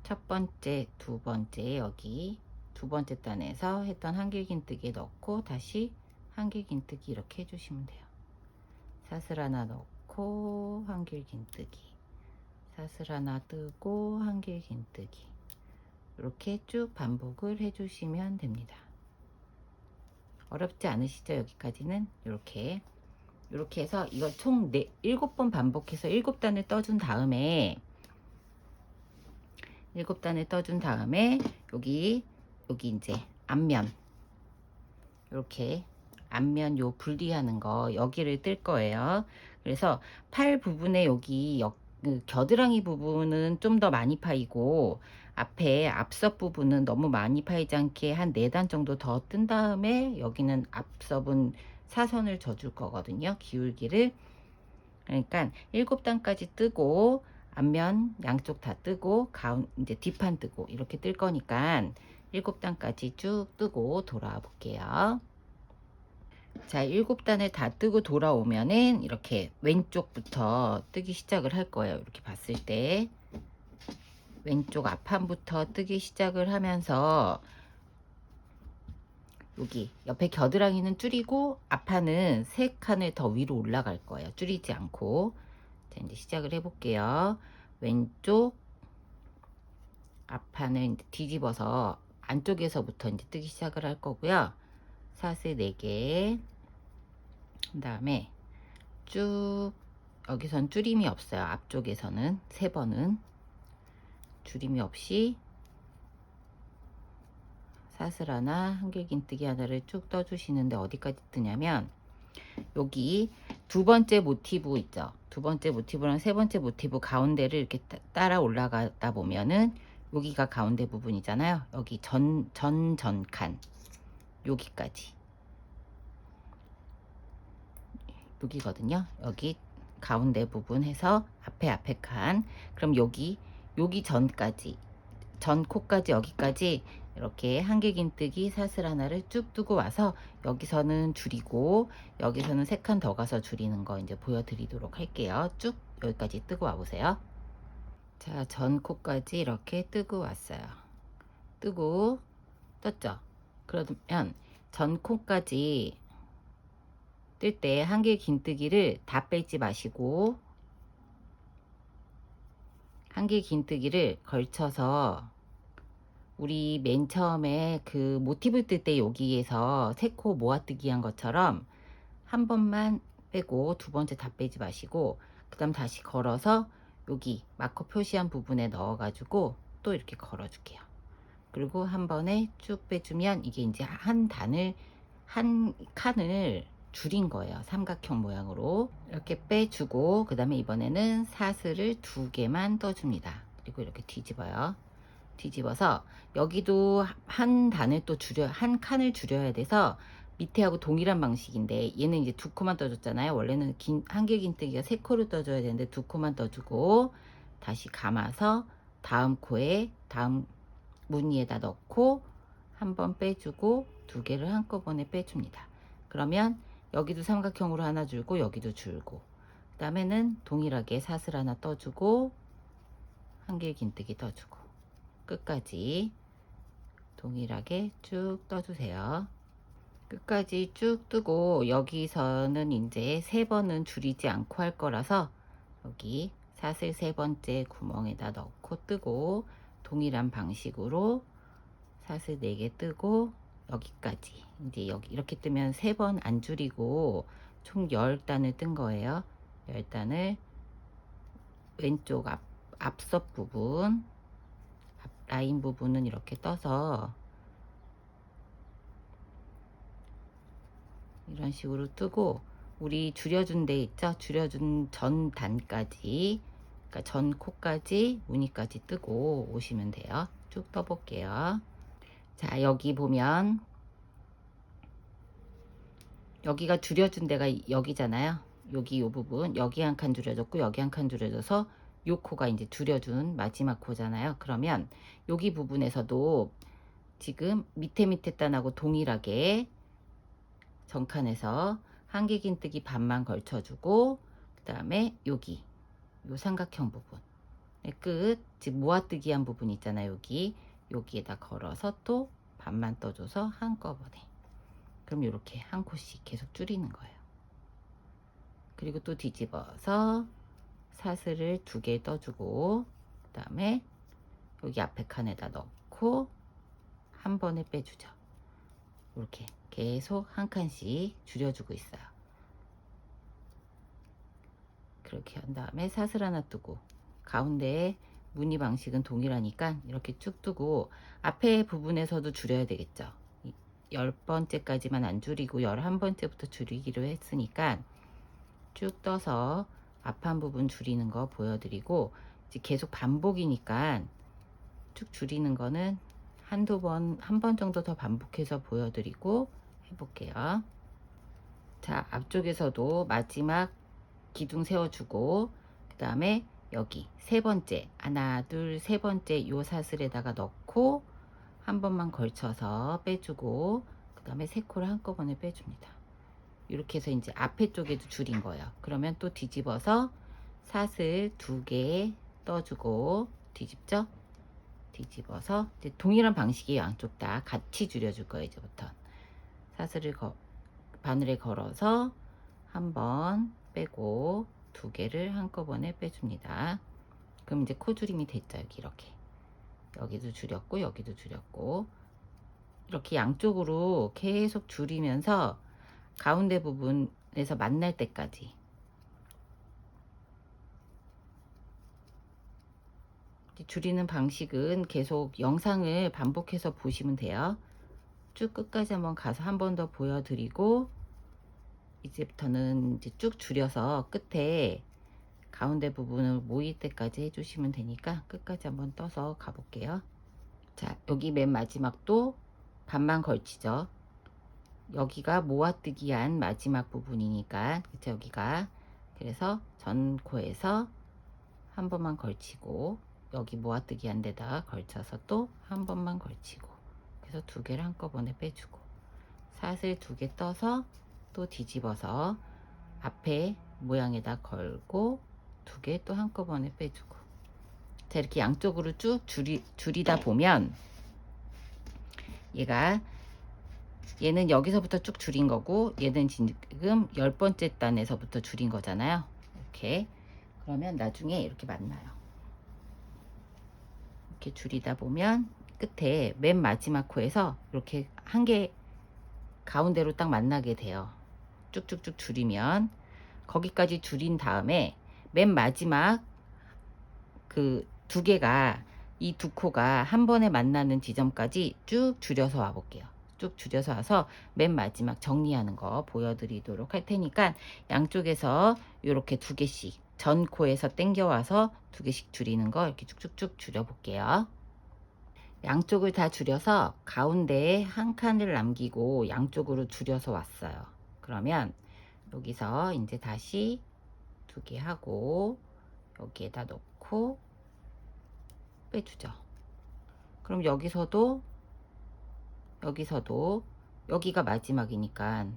Speaker 1: 첫 번째, 두 번째, 여기 두 번째 단에서 했던 한길 긴뜨기에 넣고 다시 한길 긴뜨기 이렇게 해주시면 돼요. 사슬 하나 넣고 한길 긴뜨기, 사슬 하나 뜨고 한길 긴뜨기, 이렇게 쭉 반복을 해주시면 됩니다. 어렵지 않으시죠? 여기까지는 이렇게 해서 이거 총 7번 반복해서 7단을 떠준 다음에 7단을 떠준 다음에 여기 이제 앞면 이렇게 앞면 요 분리하는 거 여기를 뜰 거예요. 그래서 팔 부분에 여기 그 겨드랑이 부분은 좀 더 많이 파이고 앞에 앞섭 부분은 너무 많이 파이지 않게 한 4단 정도 더 뜬 다음에 여기는 앞섭은 사선을 져줄 거거든요. 기울기를. 그러니까 7단까지 뜨고 앞면 양쪽 다 뜨고 이제 뒷판 뜨고 이렇게 뜰 거니까 7단까지 쭉 뜨고 돌아와 볼게요. 자, 7단을 다 뜨고 돌아오면은 이렇게 왼쪽부터 뜨기 시작을 할 거예요. 이렇게 봤을 때 왼쪽 앞판부터 뜨기 시작을 하면서 여기 옆에 겨드랑이는 줄이고 앞판은 3칸을 더 위로 올라갈 거예요. 줄이지 않고. 자, 이제 시작을 해 볼게요. 왼쪽 앞판을 이제 뒤집어서 안쪽에서부터 이제 뜨기 시작을 할 거고요. 사슬 4개, 그 다음에 쭉 여기선 줄임이 없어요. 앞쪽에서는 3번은 줄임이 없이 사슬 하나, 한길 긴뜨기 하나를 쭉 떠주시는데 어디까지 뜨냐면 여기 두 번째 모티브 있죠. 두 번째 모티브랑 세 번째 모티브 가운데를 이렇게 따라 올라가다 보면은 여기가 가운데 부분이잖아요. 여기 전칸 여기까지 여기거든요. 여기 가운데 부분 해서 앞에 칸. 그럼 여기 전까지 전 코까지 여기까지 이렇게 한길 긴뜨기 사슬 하나를 쭉 뜨고 와서 여기서는 줄이고 여기서는 3칸 더 가서 줄이는 거 이제 보여드리도록 할게요. 쭉 여기까지 뜨고 와 보세요. 자, 전 코까지 이렇게 뜨고 왔어요. 뜨고 떴죠? 그러면 전 코까지 뜰 때 한길 긴뜨기를 다 빼지 마시고 한길 긴뜨기를 걸쳐서 우리 맨 처음에 그 모티브 뜰 때 여기에서 3코 모아뜨기 한 것처럼 한 번만 빼고 두 번째 다 빼지 마시고 그 다음 다시 걸어서 여기 마커 표시한 부분에 넣어 가지고 또 이렇게 걸어 줄게요. 그리고 한 번에 쭉 빼주면 이게 이제 한 칸을 줄인 거예요. 삼각형 모양으로 이렇게 빼주고 그 다음에 이번에는 사슬을 2개만 떠줍니다. 그리고 이렇게 뒤집어요. 뒤집어서 여기도 한 단을 또 한 칸을 줄여야 돼서 밑에하고 동일한 방식인데 얘는 이제 2코만 떠줬잖아요. 원래는 한길 긴뜨기가 3코를 떠줘야 되는데 2코만 떠주고 다시 감아서 다음 코에 다음 무늬에다 넣고 한번 빼주고 2개를 한꺼번에 빼줍니다. 그러면 여기도 삼각형으로 하나 줄고 여기도 줄고 그 다음에는 동일하게 사슬 하나 떠주고 한길 긴뜨기 떠주고 끝까지 동일하게 쭉 떠주세요. 끝까지 쭉 뜨고 여기서는 이제 3번은 줄이지 않고 할 거라서 여기 사슬 3번째 구멍에다 넣고 뜨고 동일한 방식으로 사슬 4개 뜨고 여기까지 이제 여기 이렇게 뜨면 3번 안 줄이고 총 10단을 뜬 거예요. 10단을 왼쪽 앞섭 부분 라인 부분은 이렇게 떠서 이런 식으로 뜨고 우리 줄여준 데 있죠? 줄여준 전 단까지 그러니까 전 코까지 무늬까지 뜨고 오시면 돼요. 쭉 떠볼게요. 자, 여기 보면 여기가 줄여준 데가 여기잖아요. 여기 요 부분, 여기 한 칸 줄여졌고 여기 한 칸 줄여져서 요 코가 이제 줄여준 마지막 코잖아요. 그러면 여기 부분에서도 지금 밑에 단하고 동일하게 정칸에서 한길긴뜨기 반만 걸쳐주고, 그 다음에 여기 요 삼각형 부분 끝, 즉 모아뜨기 한 부분 있잖아요. 여기에다 걸어서 또 반만 떠줘서 한꺼번에. 그럼 이렇게 한 코씩 계속 줄이는 거예요. 그리고 또 뒤집어서 사슬을 2개 떠주고, 그 다음에 여기 앞에 칸에다 넣고 한 번에 빼주죠. 이렇게 계속 한 칸씩 줄여주고 있어요. 그렇게 한 다음에 사슬 하나 뜨고, 가운데에 무늬 방식은 동일하니까 이렇게 쭉 뜨고, 앞에 부분에서도 줄여야 되겠죠. 10번째까지만 안 줄이고 11번째부터 줄이기로 했으니까 쭉 떠서 앞 한 부분 줄이는 거 보여드리고, 이제 계속 반복이니까 쭉 줄이는 거는 한두 번, 한 번 정도 더 반복해서 보여드리고 해볼게요. 자, 앞쪽에서도 마지막 기둥 세워주고, 그 다음에 여기 세 번째, 하나, 둘, 세 번째 요 사슬에다가 넣고 한 번만 걸쳐서 빼주고, 그 다음에 세 코를 한꺼번에 빼줍니다. 이렇게 해서 이제 앞에 쪽에도 줄인 거예요. 그러면 또 뒤집어서 사슬 2개 떠주고, 뒤집죠? 뒤집어서 이제 동일한 방식의 양쪽 다 같이 줄여줄 거예요. 이제부터 사슬을 바늘에 걸어서 한 번 빼고 2개를 한꺼번에 빼줍니다. 그럼 이제 코줄임이 됐죠. 이렇게 여기도 줄였고 여기도 줄였고, 이렇게 양쪽으로 계속 줄이면서 가운데 부분에서 만날 때까지 줄이는 방식은 계속 영상을 반복해서 보시면 돼요. 쭉 끝까지 한번 가서 한 번 더 보여드리고, 이제부터는 이제 쭉 줄여서 끝에 가운데 부분을 모일 때까지 해주시면 되니까 끝까지 한번 떠서 가볼게요. 자, 여기 맨 마지막도 반만 걸치죠. 여기가 모아뜨기 한 마지막 부분이니까, 그쵸? 여기가 그래서 전 코에서 한 번만 걸치고, 여기 모아뜨기 한 데다 걸쳐서 또 한 번만 걸치고, 그래서 2개를 한꺼번에 빼주고, 사슬 2개 떠서 또 뒤집어서 앞에 모양에다 걸고 2개 또 한꺼번에 빼주고. 자, 이렇게 양쪽으로 쭉 줄이다 보면 얘는 여기서부터 쭉 줄인 거고, 얘는 지금 10번째 단에서부터 줄인 거잖아요. 이렇게. 그러면 나중에 이렇게 만나요. 이렇게 줄이다 보면 끝에 맨 마지막 코에서 이렇게 한 개 가운데로 딱 만나게 돼요. 쭉쭉쭉 줄이면 거기까지 줄인 다음에 맨 마지막 그 2개가, 이 2코가 한 번에 만나는 지점까지 쭉 줄여서 와 볼게요. 쭉 줄여서 와서 맨 마지막 정리하는 거 보여드리도록 할 테니까, 양쪽에서 이렇게 2개씩 전 코에서 당겨와서 2개씩 줄이는 거 이렇게 쭉쭉쭉 줄여 볼게요. 양쪽을 다 줄여서 가운데에 한 칸을 남기고 양쪽으로 줄여서 왔어요. 그러면 여기서 이제 다시 2개 하고 여기에다 놓고 빼주죠. 그럼 여기서도 여기가 마지막이니까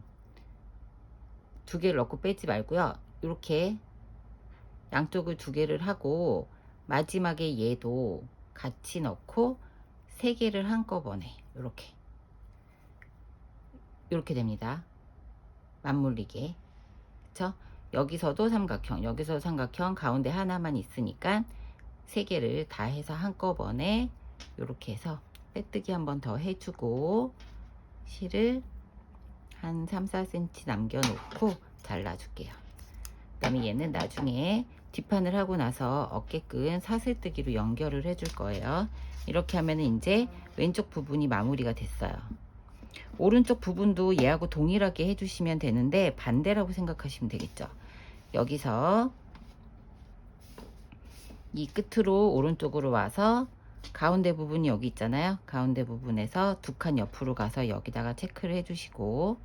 Speaker 1: 2개를 넣고 빼지 말고요. 이렇게 양쪽을 2개를 하고 마지막에 얘도 같이 넣고 3개를 한꺼번에 이렇게 됩니다. 맞물리게. 그쵸? 여기서도 삼각형, 여기서 삼각형, 가운데 하나만 있으니까 3개를 다 해서 한꺼번에 이렇게 해서 빼뜨기 한 번 더 해주고, 실을 한 3, 4cm 남겨놓고 잘라줄게요. 그 다음에 얘는 나중에 뒷판을 하고 나서 어깨끈 사슬뜨기로 연결을 해줄 거예요. 이렇게 하면 이제 왼쪽 부분이 마무리가 됐어요. 오른쪽 부분도 얘하고 동일하게 해주시면 되는데 반대라고 생각하시면 되겠죠. 여기서 이 끝으로 오른쪽으로 와서 가운데 부분이 여기 있잖아요. 가운데 부분에서 2칸 옆으로 가서 여기다가 체크를 해주시고,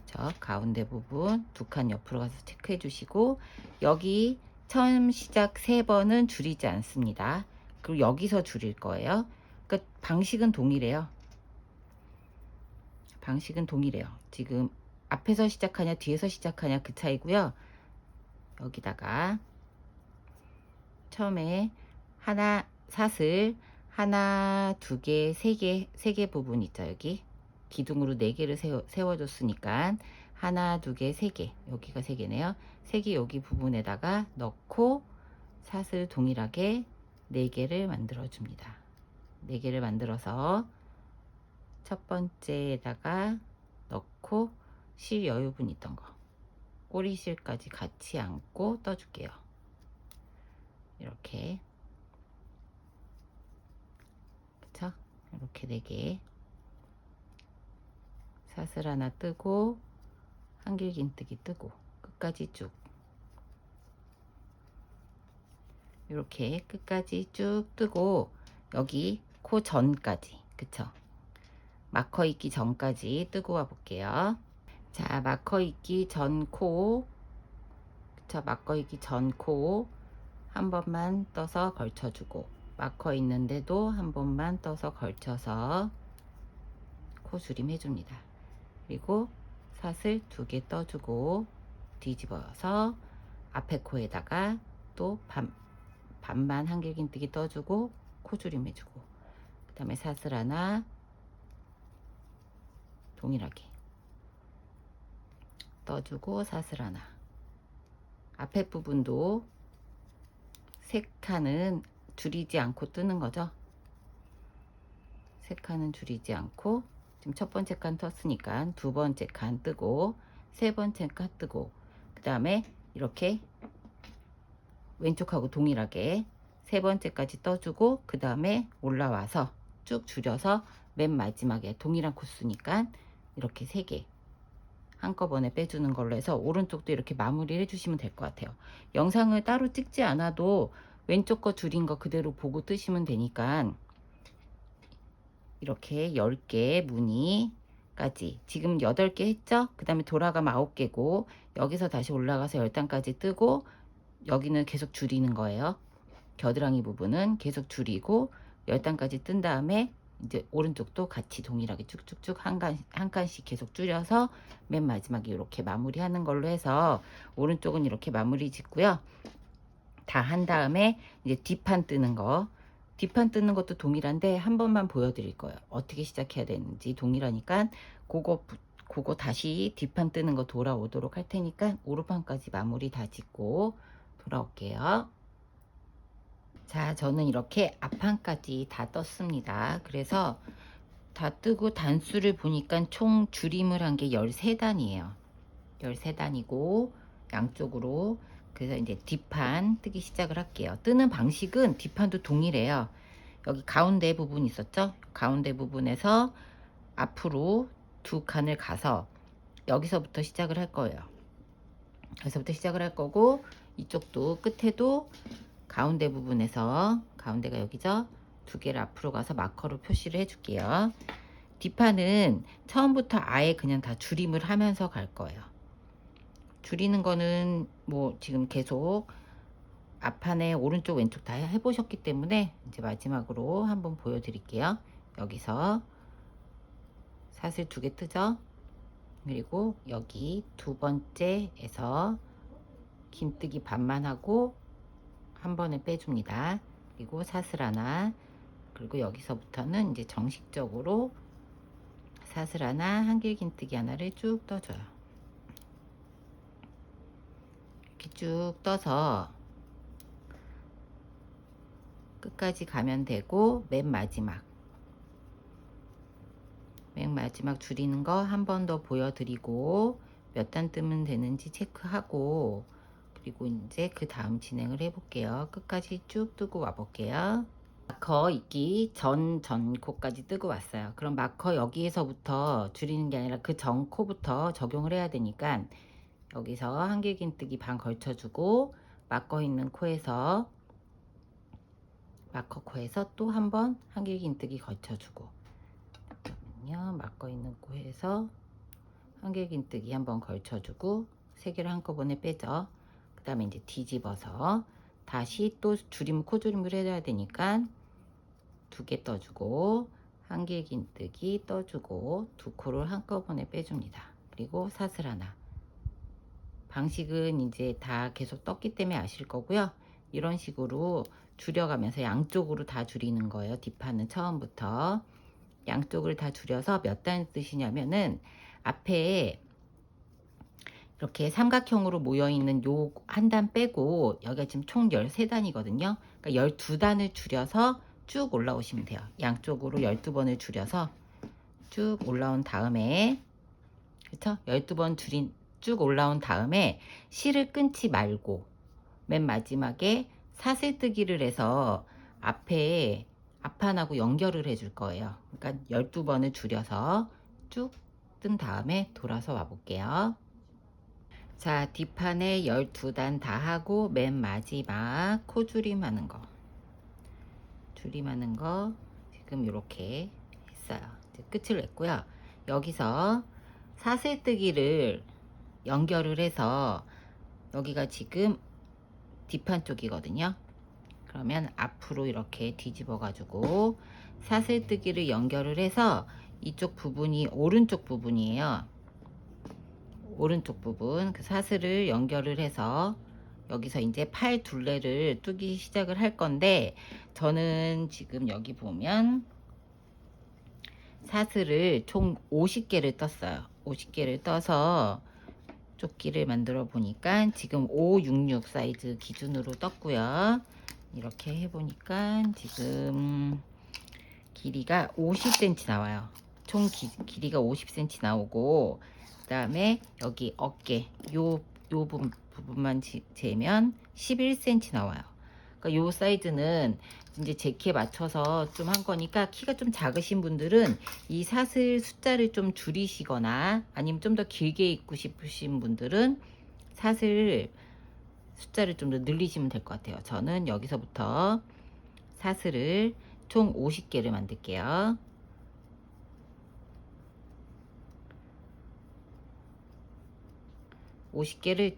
Speaker 1: 저 가운데 부분 2칸 옆으로 가서 체크해 주시고, 여기 처음 시작 3번은 줄이지 않습니다. 그리고 여기서 줄일 거예요. 그러니까 방식은 동일해요. 방식은 동일해요. 지금 앞에서 시작하냐 뒤에서 시작하냐 그 차이고요. 여기다가 처음에 사슬 하나, 2개, 3개, 3개 부분 있죠. 여기 기둥으로 4개를 세워줬으니까 하나, 2개, 3개, 여기가 3개네요. 3개 여기 부분에다가 넣고 사슬 동일하게 4개를 만들어 줍니다. 4개를 만들어서 첫 번째에다가 넣고 실 여유분 있던 거 꼬리실까지 같이 안고 떠줄게요. 이렇게, 그쵸? 이렇게 4개 사슬 하나 뜨고 한길긴뜨기 뜨고 끝까지 쭉 이렇게 끝까지 쭉 뜨고, 여기 코 전까지, 그쵸? 마커 있기 전까지 뜨고 와 볼게요. 자, 마커 있기 전 코, 그쵸? 마커 있기 전 코 한 번만 떠서 걸쳐주고, 마커 있는데도 한 번만 떠서 걸쳐서 코 줄임 해줍니다. 그리고 사슬 2개 떠주고 뒤집어서 앞에 코에다가 또 반만 한길긴뜨기 떠주고 코 줄임 해주고, 그 다음에 사슬 하나 동일하게 떠주고 사슬 하나, 앞에 부분도 3칸은 줄이지 않고 뜨는 거죠. 3칸은 줄이지 않고, 지금 첫 번째 칸 텄으니까 2번째 칸 뜨고 3번째 칸 뜨고, 그 다음에 이렇게 왼쪽하고 동일하게 3번째까지 떠주고, 그 다음에 올라와서 쭉 줄여서 맨 마지막에 동일한 코스니까 이렇게 3개 한꺼번에 빼주는 걸로 해서 오른쪽도 이렇게 마무리를 해주시면 될 것 같아요. 영상을 따로 찍지 않아도 왼쪽 거 줄인 거 그대로 보고 뜨시면 되니까 이렇게 10개 무늬까지 지금 8개 했죠? 그 다음에 돌아가면 9개고 여기서 다시 올라가서 10단까지 뜨고, 여기는 계속 줄이는 거예요. 겨드랑이 부분은 계속 줄이고 10단까지 뜬 다음에 이제 오른쪽도 같이 동일하게 쭉쭉쭉 한 칸씩 계속 줄여서 맨 마지막에 이렇게 마무리하는 걸로 해서 오른쪽은 이렇게 마무리 짓고요. 다 한 다음에 이제 뒷판 뜨는 것도 동일한데 한 번만 보여드릴 거예요. 어떻게 시작해야 되는지 동일하니까 그거 다시 뒷판 뜨는 거 돌아오도록 할 테니까 오른판까지 마무리 다 짓고 돌아올게요. 자, 저는 이렇게 앞판까지 다 떴습니다. 그래서 다 뜨고 단수를 보니까 총 줄임을 한 게 13단이에요. 13단이고 양쪽으로, 그래서 이제 뒷판 뜨기 시작을 할게요. 뜨는 방식은 뒷판도 동일해요. 여기 가운데 부분 있었죠? 가운데 부분에서 앞으로 2칸을 가서 여기서부터 시작을 할 거예요. 여기서부터 시작을 할 거고, 이쪽도 끝에도 가운데 부분에서, 가운데가 여기죠? 2개를 앞으로 가서 마커로 표시를 해줄게요. 뒷판은 처음부터 아예 그냥 다 줄임을 하면서 갈 거예요. 줄이는 거는 뭐 지금 계속 앞판에 오른쪽 왼쪽 다 해보셨기 때문에 이제 마지막으로 한번 보여드릴게요. 여기서 사슬 2개 뜨죠? 그리고 여기 2번째에서 긴뜨기 반만 하고 한 번에 빼줍니다. 그리고 사슬 하나, 그리고 여기서부터는 이제 정식적으로 사슬 하나, 한길긴뜨기 하나를 쭉 떠줘요. 이렇게 쭉 떠서 끝까지 가면 되고, 맨 마지막 줄이는 거 한 번 더 보여드리고 몇 단 뜨면 되는지 체크하고, 그리고 이제 그 다음 진행을 해 볼게요. 끝까지 쭉 뜨고 와 볼게요. 마커 있기 전 코까지 뜨고 왔어요. 그럼 마커 여기에서부터 줄이는 게 아니라 그 전 코부터 적용을 해야 되니까 여기서 한길긴뜨기 반 걸쳐주고, 마커 있는 코에서 또 한 번 한길긴뜨기 걸쳐주고, 마커 있는 코에서 한길긴뜨기 한번 걸쳐주고 3개를 한꺼번에 빼죠. 그 다음에 이제 뒤집어서 다시 또 줄임 코줄임을 해줘야 되니까 2개 떠주고 한길긴뜨기 떠주고 2코를 한꺼번에 빼줍니다. 그리고 사슬 하나. 방식은 이제 다 계속 떴기 때문에 아실 거고요. 이런 식으로 줄여가면서 양쪽으로 다 줄이는 거예요. 뒷판은 처음부터 양쪽을 다 줄여서 몇 단 뜻이냐면은 앞에 이렇게 삼각형으로 모여있는 요 한 단 빼고 여기가 지금 총 13단이거든요. 그러니까 12단을 줄여서 쭉 올라오시면 돼요. 양쪽으로 12번을 줄여서 쭉 올라온 다음에, 그쵸? 12번 쭉 올라온 다음에 실을 끊지 말고 맨 마지막에 사슬뜨기를 해서 앞에 앞판하고 연결을 해줄 거예요. 그러니까 12번을 줄여서 쭉 뜬 다음에 돌아서 와 볼게요. 자, 뒷판에 12단 다 하고 맨 마지막 코줄임 하는 거, 줄임하는 거 지금 이렇게 했어요. 이제 끝을 냈고요. 여기서 사슬뜨기를 연결을 해서 여기가 지금 뒷판 쪽이거든요. 그러면 앞으로 이렇게 뒤집어 가지고 사슬뜨기를 연결을 해서 이쪽 부분이 오른쪽 부분이에요. 오른쪽 부분 그 사슬을 연결을 해서 여기서 이제 팔 둘레를 뜨기 시작을 할 건데, 저는 지금 여기 보면 사슬을 총 50개를 떴어요. 50개를 떠서 조끼를 만들어 보니까 지금 566 사이즈 기준으로 떴고요. 이렇게 해보니까 지금 길이가 50cm 나와요. 총 길이가 50cm 나오고, 그 다음에 여기 어깨 요 부분만 재면 11cm 나와요. 그러니까 요 사이즈는 이제 제 키에 맞춰서 좀 한 거니까, 키가 좀 작으신 분들은 이 사슬 숫자를 좀 줄이시거나 아니면 좀 더 길게 입고 싶으신 분들은 사슬 숫자를 좀 더 늘리시면 될 것 같아요. 저는 여기서부터 사슬을 총 50개를 만들게요.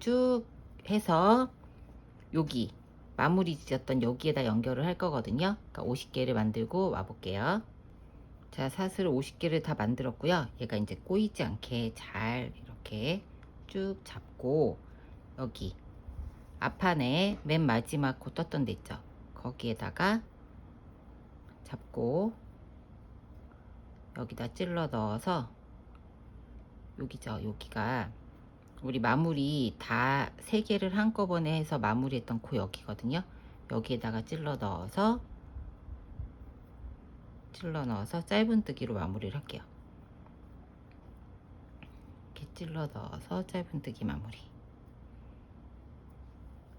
Speaker 1: 쭉 해서 여기 마무리 지었던 여기에다 연결을 할 거거든요. 그러니까 50개를 만들고 와 볼게요. 자, 사슬 50개를 다 만들었고요. 얘가 이제 꼬이지 않게 잘 이렇게 쭉 잡고, 여기 앞판에 맨 마지막 코 떴던 데 있죠. 거기에다가 잡고 여기다 찔러 넣어서, 여기죠. 여기가 우리 마무리 다 3개를 한꺼번에 해서 마무리했던 코 여기거든요. 여기에다가 찔러 넣어서 짧은뜨기로 마무리를 할게요. 이렇게 찔러 넣어서 짧은뜨기 마무리.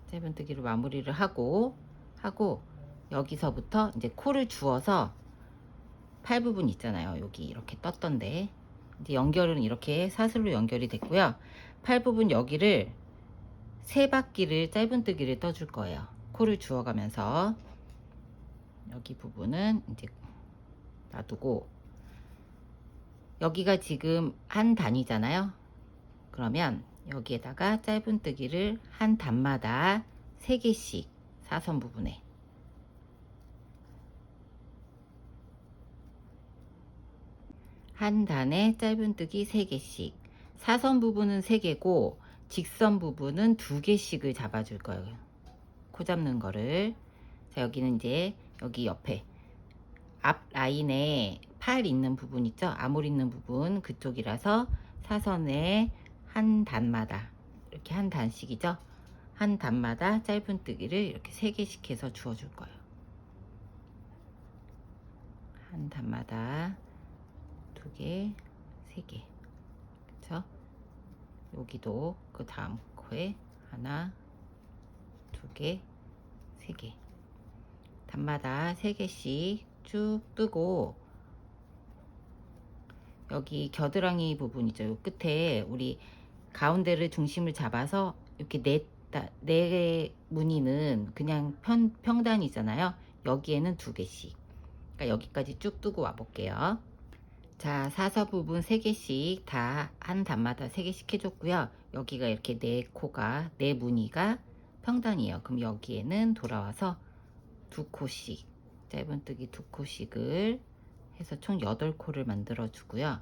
Speaker 1: 짧은뜨기로 마무리를 하고 여기서부터 이제 코를 주어서 팔 부분 있잖아요. 여기 이렇게 떴던데 이제 연결은 이렇게 사슬로 연결이 됐고요. 팔 부분 여기를 3바퀴를 짧은뜨기를 떠줄 거예요. 코를 주워가면서 여기 부분은 이제 놔두고, 여기가 지금 한 단이잖아요. 그러면 여기에다가 짧은뜨기를 한 단마다 3개씩 사선 부분에 한 단에 짧은뜨기 3개씩, 사선 부분은 3개고 직선 부분은 2개씩을 잡아줄 거예요. 코 잡는 거를. 자, 여기는 이제 여기 옆에 앞 라인에 팔 있는 부분 있죠? 아몰 있는 부분 그쪽이라서 사선에 한 단마다 이렇게 한 단씩이죠? 한 단마다 짧은뜨기를 이렇게 3개씩 해서 주워줄 거예요. 한 단마다 2개, 3개. 그쵸? 여기도 그 다음 코에 하나, 2개, 3개. 단마다 3개씩 쭉 뜨고, 여기 겨드랑이 부분이죠. 요 끝에 우리 가운데를 중심을 잡아서 이렇게 네 무늬는 그냥 평단이잖아요. 여기에는 2개씩. 그러니까 여기까지 쭉 뜨고 와 볼게요. 자, 사서 부분 3개씩 다 한 단마다 3개씩 해줬고요. 여기가 이렇게 네 무늬가 평단이에요. 그럼 여기에는 돌아와서 2코씩, 짧은뜨기 2코씩을 해서 총 8코를 만들어 주고요.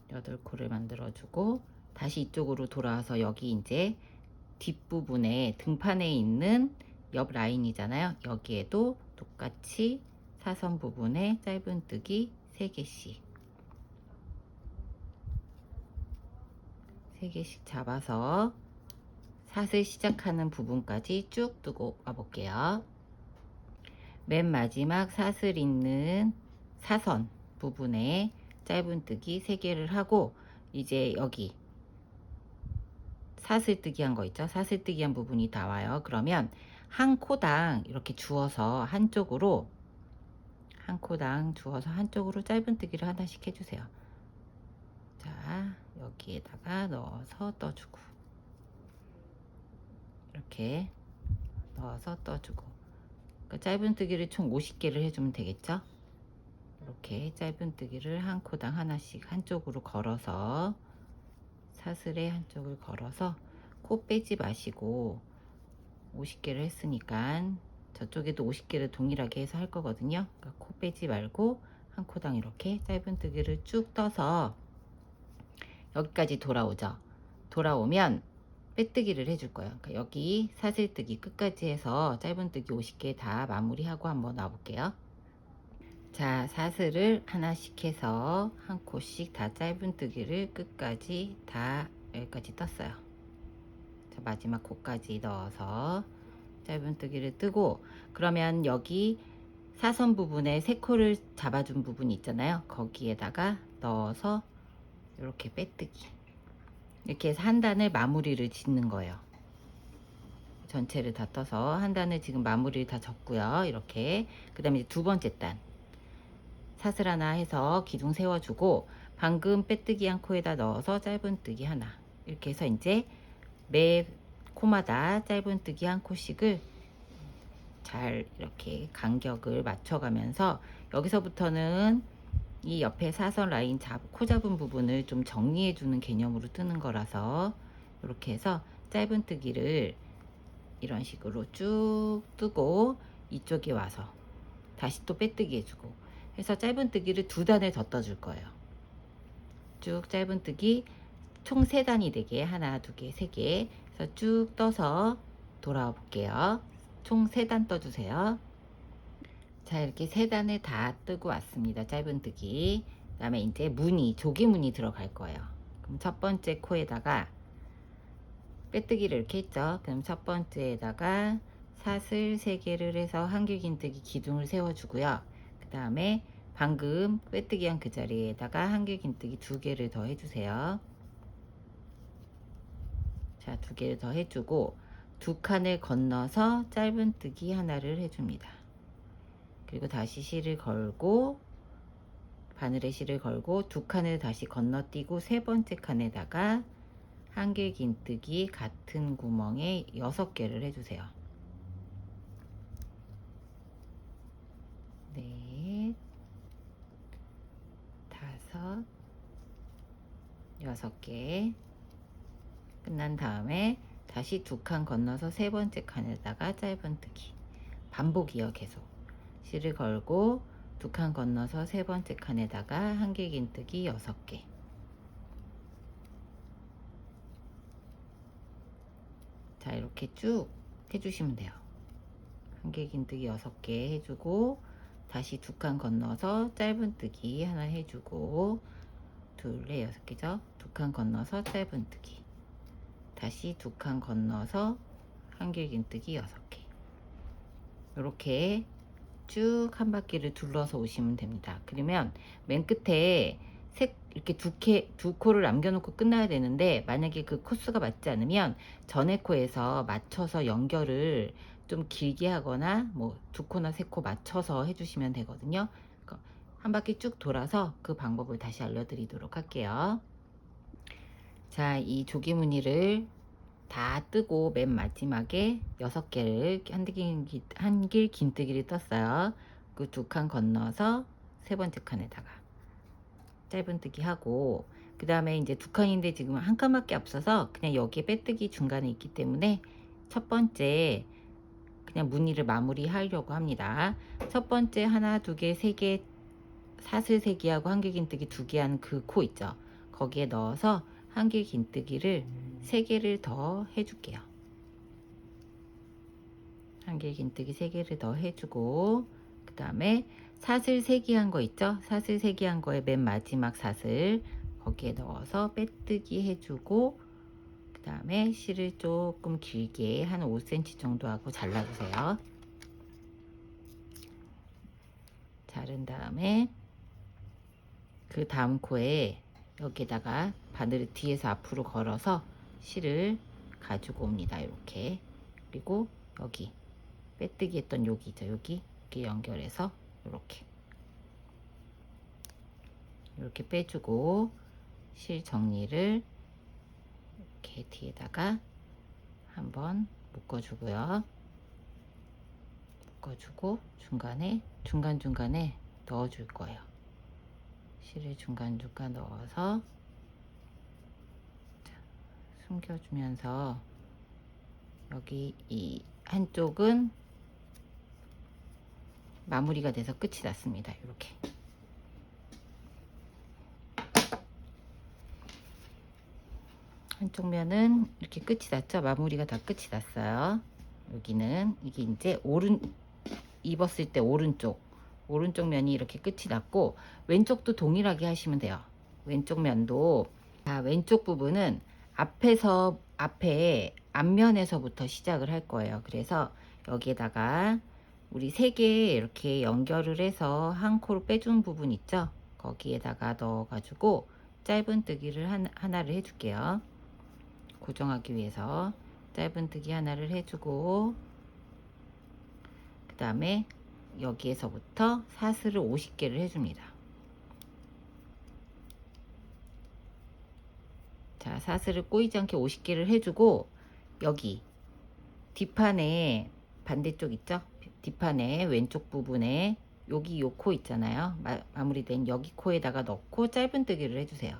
Speaker 1: 8코를 만들어 주고, 다시 이쪽으로 돌아와서 여기 이제 뒷부분에 등판에 있는 옆 라인이잖아요. 여기에도 똑같이 사선 부분에 짧은뜨기 3개씩 잡아서 삿을 시작하는 부분까지 쭉 뜨고 와볼게요. 맨 마지막 삿을 잇는 사선 부분에 짧은뜨기 3개를 하고, 이제 여기 사슬뜨기 한 거 있죠? 사슬뜨기 한 부분이 나와요. 그러면 한 코당 이렇게 주어서 한 코당 주어서 한쪽으로 짧은뜨기를 하나씩 해주세요. 자, 여기에다가 넣어서 떠주고, 이렇게 넣어서 떠주고, 그러니까 짧은뜨기를 총 50개를 해주면 되겠죠? 이렇게 짧은뜨기를 한 코당 하나씩 한쪽으로 걸어서, 사슬의 한쪽을 걸어서 코 빼지 마시고, 50개를 했으니까 저쪽에도 50개를 동일하게 해서 할 거거든요. 그러니까 코 빼지 말고 한 코당 이렇게 짧은뜨기를 쭉 떠서 여기까지 돌아오죠. 돌아오면 빼뜨기를 해줄 거예요. 그러니까 여기 사슬뜨기 끝까지 해서 짧은뜨기 50개 다 마무리하고 한번 놔볼게요. 자, 사슬을 하나씩 해서 한 코씩 다 짧은뜨기를 끝까지 다 여기까지 떴어요. 자, 마지막 코까지 넣어서 짧은뜨기를 뜨고, 그러면 여기 사선 부분에 3코를 잡아준 부분이 있잖아요. 거기에다가 넣어서 이렇게 빼뜨기, 이렇게 해서 한 단을 마무리를 짓는 거예요. 전체를 다 떠서 한 단을 지금 마무리를 다 졌고요. 이렇게. 그 다음에 두 번째 단 사슬 하나 해서 기둥 세워주고, 방금 빼뜨기 한 코에다 넣어서 짧은뜨기 하나, 이렇게 해서 이제 매 코마다 짧은뜨기 한 코씩을 잘 이렇게 간격을 맞춰가면서, 여기서부터는 이 옆에 사선 라인 코 잡은 부분을 좀 정리해 주는 개념으로 뜨는 거라서, 이렇게 해서 짧은뜨기를 이런 식으로 쭉 뜨고, 이쪽에 와서 다시 또 빼뜨기 해주고 해서 짧은뜨기를 2단을 더 떠줄 거예요. 쭉 짧은뜨기 총 3단이 되게, 하나, 2개, 3개 해서 쭉 떠서 돌아와 볼게요. 총 3단 떠주세요. 자, 이렇게 3단을 다 뜨고 왔습니다. 짧은뜨기. 그 다음에 이제 조기무늬 들어갈 거예요. 그럼 첫 번째 코에다가 빼뜨기를 이렇게 했죠. 그럼 첫 번째에다가 사슬 3개를 해서 한길긴뜨기 기둥을 세워주고요. 그 다음에 방금 빼뜨기 한 그 자리에다가 한길긴뜨기 2개를 더 해주세요. 자, 2개를 더 해주고, 2칸을 건너서 짧은뜨기 하나를 해줍니다. 그리고 다시 실을 걸고, 바늘에 실을 걸고 2칸을 다시 건너뛰고, 3번째 칸에다가 한길긴뜨기 같은 구멍에 6개를 해주세요. 넷, 5, 6개 끝난 다음에 다시 2칸 건너서 3번째 칸에다가 짧은뜨기 반복이요. 계속 실을 걸고 2칸 건너서 3번째 칸에다가 한길긴뜨기 6개, 자, 이렇게 쭉 해주시면 돼요. 한길긴뜨기 6개 해주고, 다시 2칸 건너서 짧은뜨기 하나 해주고, 둘, 넷, 6개죠. 2칸 건너서 짧은뜨기, 다시 2칸 건너서 한길긴뜨기 6개, 이렇게 쭉 한 바퀴를 둘러서 오시면 됩니다. 그러면 맨 끝에 이렇게 2코를 남겨놓고 끝나야 되는데, 만약에 그 코스가 맞지 않으면 전에 코에서 맞춰서 연결을 좀 길게 하거나 뭐 2코나 3코 맞춰서 해주시면 되거든요. 한 바퀴 쭉 돌아서 그 방법을 다시 알려드리도록 할게요. 자, 이 조기무늬를 다 뜨고 맨 마지막에 6개를 한길 긴뜨기를 떴어요. 그 2칸 건너서 세 번째 칸에다가 짧은뜨기 하고, 그 다음에 이제 2칸인데 지금 한 칸밖에 없어서 그냥 여기에 빼뜨기 중간에 있기 때문에 첫 번째 그냥 무늬를 마무리 하려고 합니다. 첫 번째 하나, 두 개, 세 개, 사슬 3개 하고 한길 긴뜨기 2개 하는 그 코 있죠. 거기에 넣어서 한길 긴뜨기를 3개를 더 해줄게요. 한길 긴뜨기 3개를 더 해주고, 그 다음에 사슬 3개 한 거 있죠. 사슬 3개 한 거에 맨 마지막 사슬 거기에 넣어서 빼뜨기 해주고, 그 다음에 실을 조금 길게 한 5cm 정도 하고 잘라주세요. 자른 다음에 그 다음 코에 여기에다가 바늘을 뒤에서 앞으로 걸어서 실을 가지고 옵니다. 이렇게. 그리고 여기 빼뜨기 했던 여기죠. 여기 이렇게 연결해서 이렇게 빼주고, 실 정리를 이렇게 뒤에다가 한번 묶어주고요. 묶어주고 중간중간에 넣어줄 거예요. 실을 중간중간 넣어서 숨겨주면서, 여기 이 한쪽은 마무리가 돼서 끝이 났습니다. 이렇게. 한쪽 면은 이렇게 끝이 났죠. 마무리가 다 끝이 났어요. 여기는 이게 이제 입었을 때 오른쪽 면이 이렇게 끝이 났고, 왼쪽도 동일하게 하시면 돼요. 왼쪽 면도 왼쪽 부분은 앞에 앞면에서부터 시작을 할 거예요. 그래서 여기에다가 우리 3개 이렇게 연결을 해서 한 코를 빼준 부분 있죠. 거기에다가 넣어 가지고 짧은뜨기를 하나를 해줄게요. 고정하기 위해서 짧은뜨기 하나를 해주고, 그 다음에 여기에서부터 사슬을 50개를 해줍니다. 자, 사슬을 꼬이지 않게 50개를 해주고, 여기 뒷판에 반대쪽 있죠? 뒷판에 왼쪽 부분에 여기 요 코 있잖아요. 마무리된 여기 코에다가 넣고 짧은뜨기를 해주세요.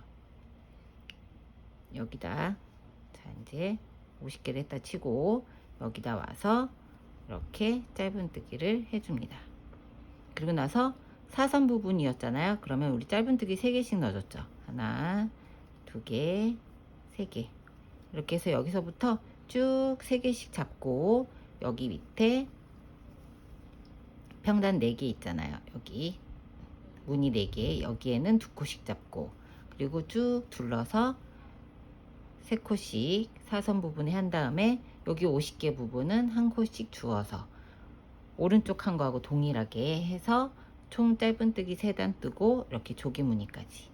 Speaker 1: 여기다, 자, 이제 50개를 했다 치고 여기다 와서 이렇게 짧은뜨기를 해줍니다. 그리고 나서 사선 부분이었잖아요. 그러면 우리 짧은뜨기 3개씩 넣어줬죠. 하나, 2개, 3개. 이렇게 해서 여기서부터 쭉 3개씩 잡고, 여기 밑에 평단 4개 있잖아요. 여기 무늬 4개, 여기에는 2코씩 잡고, 그리고 쭉 둘러서 3코씩 사선 부분에 한 다음에 여기 50개 부분은 한 코씩 주어서 오른쪽 한 거하고 동일하게 해서 총 짧은뜨기 3단 뜨고 이렇게 조개 무늬까지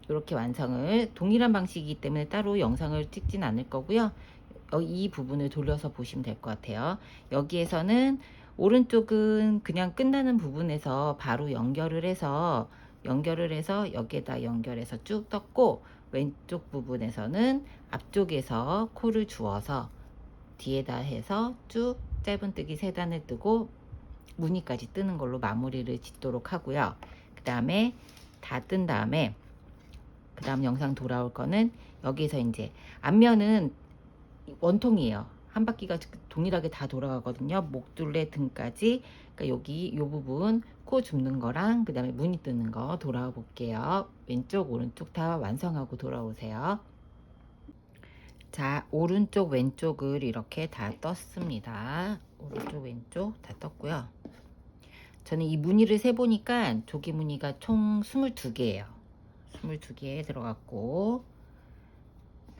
Speaker 1: 이렇게 완성을, 동일한 방식이기 때문에 따로 영상을 찍진 않을 거고요. 이 부분을 돌려서 보시면 될 것 같아요. 여기에서는 오른쪽은 그냥 끝나는 부분에서 바로 연결을 해서 여기에다 연결해서 쭉 떴고, 왼쪽 부분에서는 앞쪽에서 코를 주어서 뒤에다 해서 쭉 짧은뜨기 3단을 뜨고 무늬까지 뜨는 걸로 마무리를 짓도록 하고요. 그 다음에 다 뜬 다음에 그 다음 영상 돌아올 거는 여기서 이제 앞면은 원통이에요. 한 바퀴가 동일하게 다 돌아가거든요. 목둘레 등까지. 그러니까 여기 요 부분 코 줍는 거랑 그 다음에 무늬 뜨는 거 돌아와 볼게요. 왼쪽 오른쪽 다 완성하고 돌아오세요. 자, 오른쪽 왼쪽을 이렇게 다 떴습니다. 오른쪽 왼쪽 다 떴고요. 저는 이 무늬를 세보니까 조개 무늬가 총 22개예요 22개 들어갔고,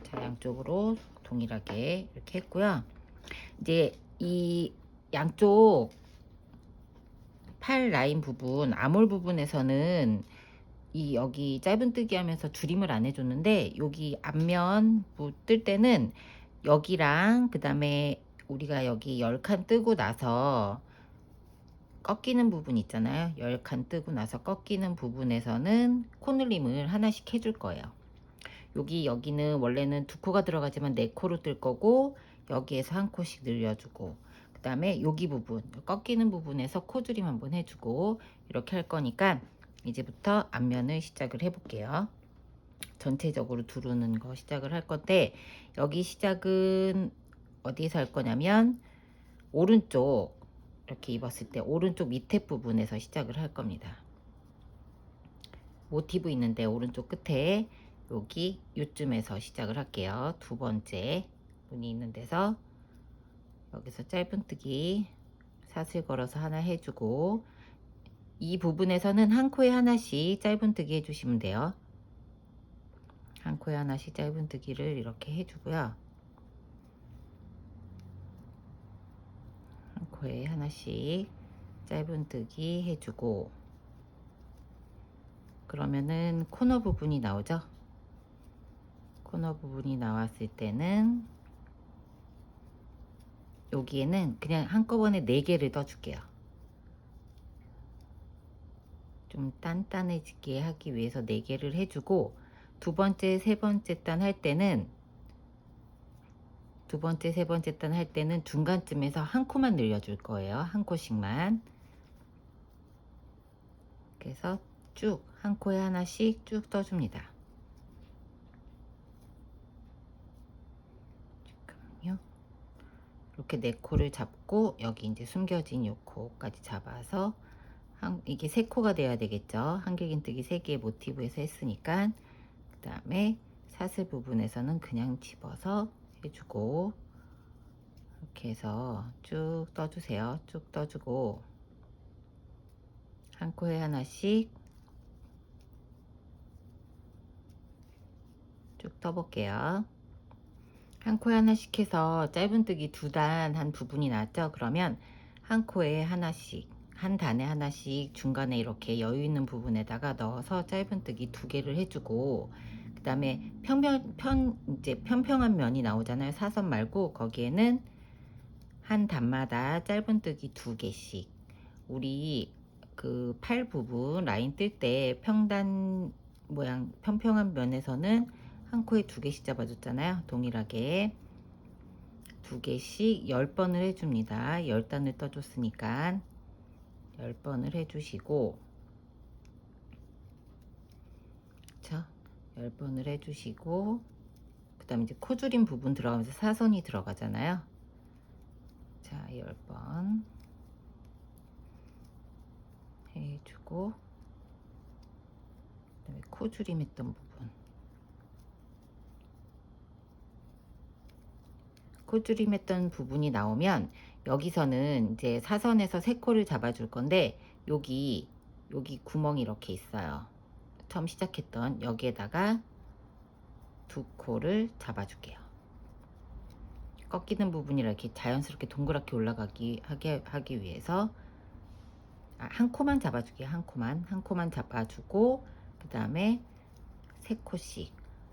Speaker 1: 자, 양쪽으로 동일하게 이렇게 했고요. 이제 이 양쪽 팔 라인 부분, 아몰 부분에서는 여기 짧은뜨기 하면서 줄임을 안 해줬는데, 여기 앞면 뜰 때는 여기랑 그 다음에 우리가 여기 10칸 뜨고 나서 꺾이는 부분 있잖아요. 10칸 뜨고 나서 꺾이는 부분에서는 코늘림을 하나씩 해줄 거예요. 여기는 원래는 두 코가 들어가지만 네 코로 뜰 거고, 여기에서 한 코씩 늘려주고, 그 다음에 여기 부분, 꺾이는 부분에서 코줄임 한번 해주고, 이렇게 할 거니까 이제부터 앞면을 시작을 해볼게요. 전체적으로 두르는 거 시작을 할 건데, 여기 시작은 어디에서 할 거냐면 오른쪽, 이렇게 입었을 때 오른쪽 밑에 부분에서 시작을 할 겁니다. 모티브 있는데 오른쪽 끝에 여기 요쯤에서 시작을 할게요. 두 번째 무늬 있는 데서 여기서 짧은뜨기 사슬 걸어서 하나 해주고, 이 부분에서는 한 코에 하나씩 짧은뜨기 해주시면 돼요. 한 코에 하나씩 짧은뜨기를 이렇게 해주고요. 한 코에 하나씩 짧은뜨기 해주고, 그러면은 코너 부분이 나오죠. 코너 부분이 나왔을 때는 여기에는 그냥 한꺼번에 4개를 떠줄게요. 좀 단단해지게 하기 위해서 4개를 해주고, 두 번째, 세 번째 단 할 때는 중간쯤에서 한 코만 늘려줄 거예요. 한 코씩만. 그래서 쭉 한 코에 하나씩 쭉 떠줍니다. 잠깐만요. 이렇게 4코를 잡고 여기 이제 숨겨진 요 코까지 잡아서 이게 3코가 돼야 되겠죠. 한길긴뜨기 3개의 모티브에서 했으니까. 그 다음에 사슬 부분에서는 그냥 집어서 해주고, 이렇게 해서 쭉 떠주세요. 쭉 떠주고 한 코에 하나씩 쭉 떠볼게요. 한 코에 하나씩 해서 짧은뜨기 2단 한 부분이 나왔죠. 그러면 한 코에 하나씩, 한 단에 하나씩 중간에 이렇게 여유 있는 부분에다가 넣어서 짧은뜨기 2개를 해주고, 그 다음에 이제 평평한 면이 나오잖아요. 사선 말고 거기에는 한 단마다 짧은뜨기 2개씩. 우리 그 팔 부분 라인 뜰 때 평단 모양 평평한 면에서는 한 코에 2개씩 잡아줬잖아요. 동일하게 2개씩 10번을 해줍니다. 10단을 떠줬으니까 10번을 해주시고, 그쵸? 10번을 해주시고, 그 다음에 이제 코줄임 부분 들어가면서 사선이 들어가잖아요. 자, 10번 해주고, 그 다음에 코줄임 했던 부분, 코줄임 했던 부분이 나오면 여기서는 이제 사선에서 3코를 잡아줄 건데, 여기 구멍이 이렇게 있어요. 처음 시작했던 여기에다가 2코를 잡아줄게요. 꺾이는 부분이라 이렇게 자연스럽게 동그랗게 올라가기 하기 위해서 한 코만 잡아줄게요. 한 코만 잡아주고, 그 다음에 3코씩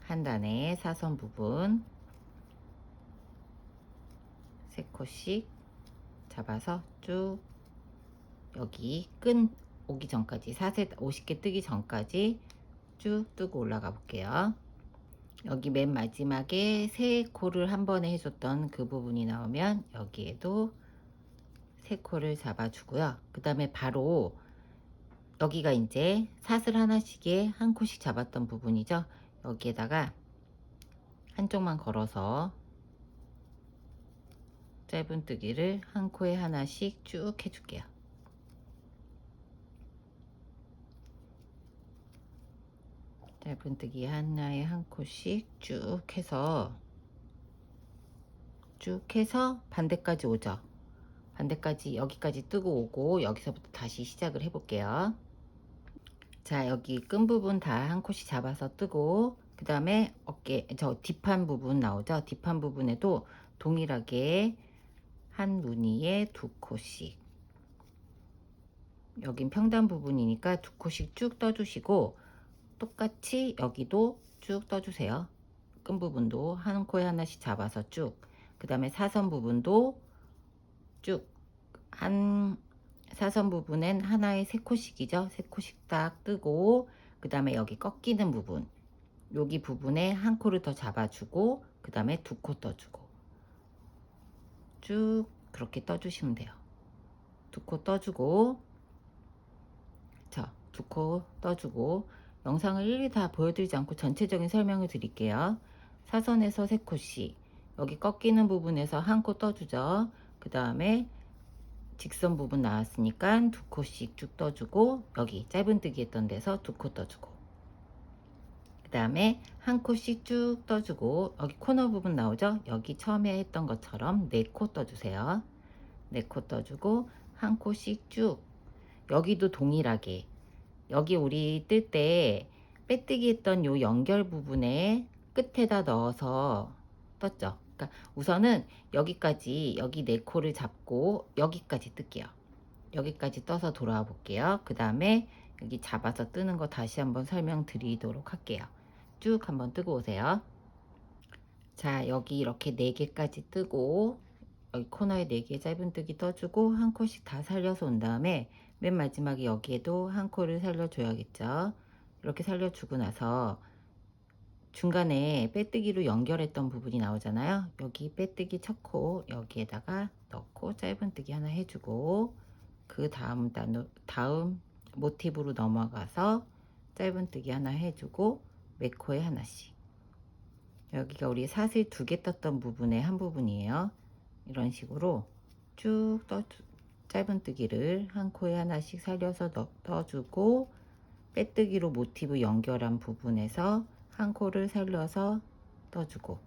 Speaker 1: 한 단에 사선 부분 3코씩 잡아서 쭉 여기 끈 오기 전까지, 사슬 50개 뜨기 전까지 쭉 뜨고 올라가 볼게요. 여기 맨 마지막에 3코를 한 번에 해줬던 그 부분이 나오면 여기에도 3코를 잡아주고요. 그 다음에 바로 여기가 이제 사슬 하나씩에 한 코씩 잡았던 부분이죠. 여기에다가 한쪽만 걸어서 짧은뜨기를 한 코에 하나씩 쭉 해줄게요. 짧은뜨기 하나에 한 코씩 쭉 해서 반대까지 오죠. 반대까지 여기까지 뜨고 오고, 여기서부터 다시 시작을 해 볼게요. 자, 여기 끈 부분 다 한 코씩 잡아서 뜨고, 그 다음에 어깨 저 뒷판 부분 나오죠. 뒷판 부분에도 동일하게 한 무늬에 2코씩, 여긴 평단 부분이니까 2코씩 쭉 떠주시고, 똑같이 여기도 쭉 떠주세요. 끈 부분도 한 코에 하나씩 잡아서 쭉, 그 다음에 사선 부분도 쭉, 사선 부분엔 하나에 3코씩이죠. 3코씩 딱 뜨고, 그 다음에 여기 꺾이는 부분, 여기 부분에 한 코를 더 잡아주고 그 다음에 두 코 떠주고 쭉 그렇게 떠주시면 돼요. 두 코 떠주고, 자, 두 코 떠주고, 영상을 일일이 다 보여드리지 않고 전체적인 설명을 드릴게요. 사선에서 세 코씩, 여기 꺾이는 부분에서 한 코 떠주죠. 그 다음에 직선 부분 나왔으니까 두 코씩 쭉 떠주고, 여기 짧은뜨기 했던 데서 두 코 떠주고, 그 다음에 한 코씩 쭉 떠주고, 여기 코너 부분 나오죠. 여기 처음에 했던 것처럼 네 코 떠주세요. 네 코 떠주고 한 코씩 쭉, 여기도 동일하게, 여기 우리 뜰 때 빼뜨기 했던 요 연결 부분에 끝에다 넣어서 떴죠. 그러니까 우선은 여기까지, 여기 네 코를 잡고 여기까지 뜰게요. 여기까지 떠서 돌아와 볼게요. 그 다음에 여기 잡아서 뜨는 거 다시 한번 설명드리도록 할게요. 쭉 한번 뜨고 오세요. 자, 여기 이렇게 4개까지 뜨고, 여기 코너에 4개 짧은뜨기 떠주고 한 코씩 다 살려서 온 다음에 맨 마지막에 여기에도 한 코를 살려줘야겠죠. 이렇게 살려주고 나서 중간에 빼뜨기로 연결했던 부분이 나오잖아요. 여기 빼뜨기 첫 코 여기에다가 넣고 짧은뜨기 하나 해주고, 그 다음 모티브로 넘어가서 짧은뜨기 하나 해주고 몇 코에 하나씩, 여기가 우리 사슬 2개 떴던 부분의 한 부분이에요. 이런 식으로 쭉 짧은뜨기를 한 코에 하나씩 살려서 떠주고, 빼뜨기로 모티브 연결한 부분에서 한 코를 살려서 떠주고,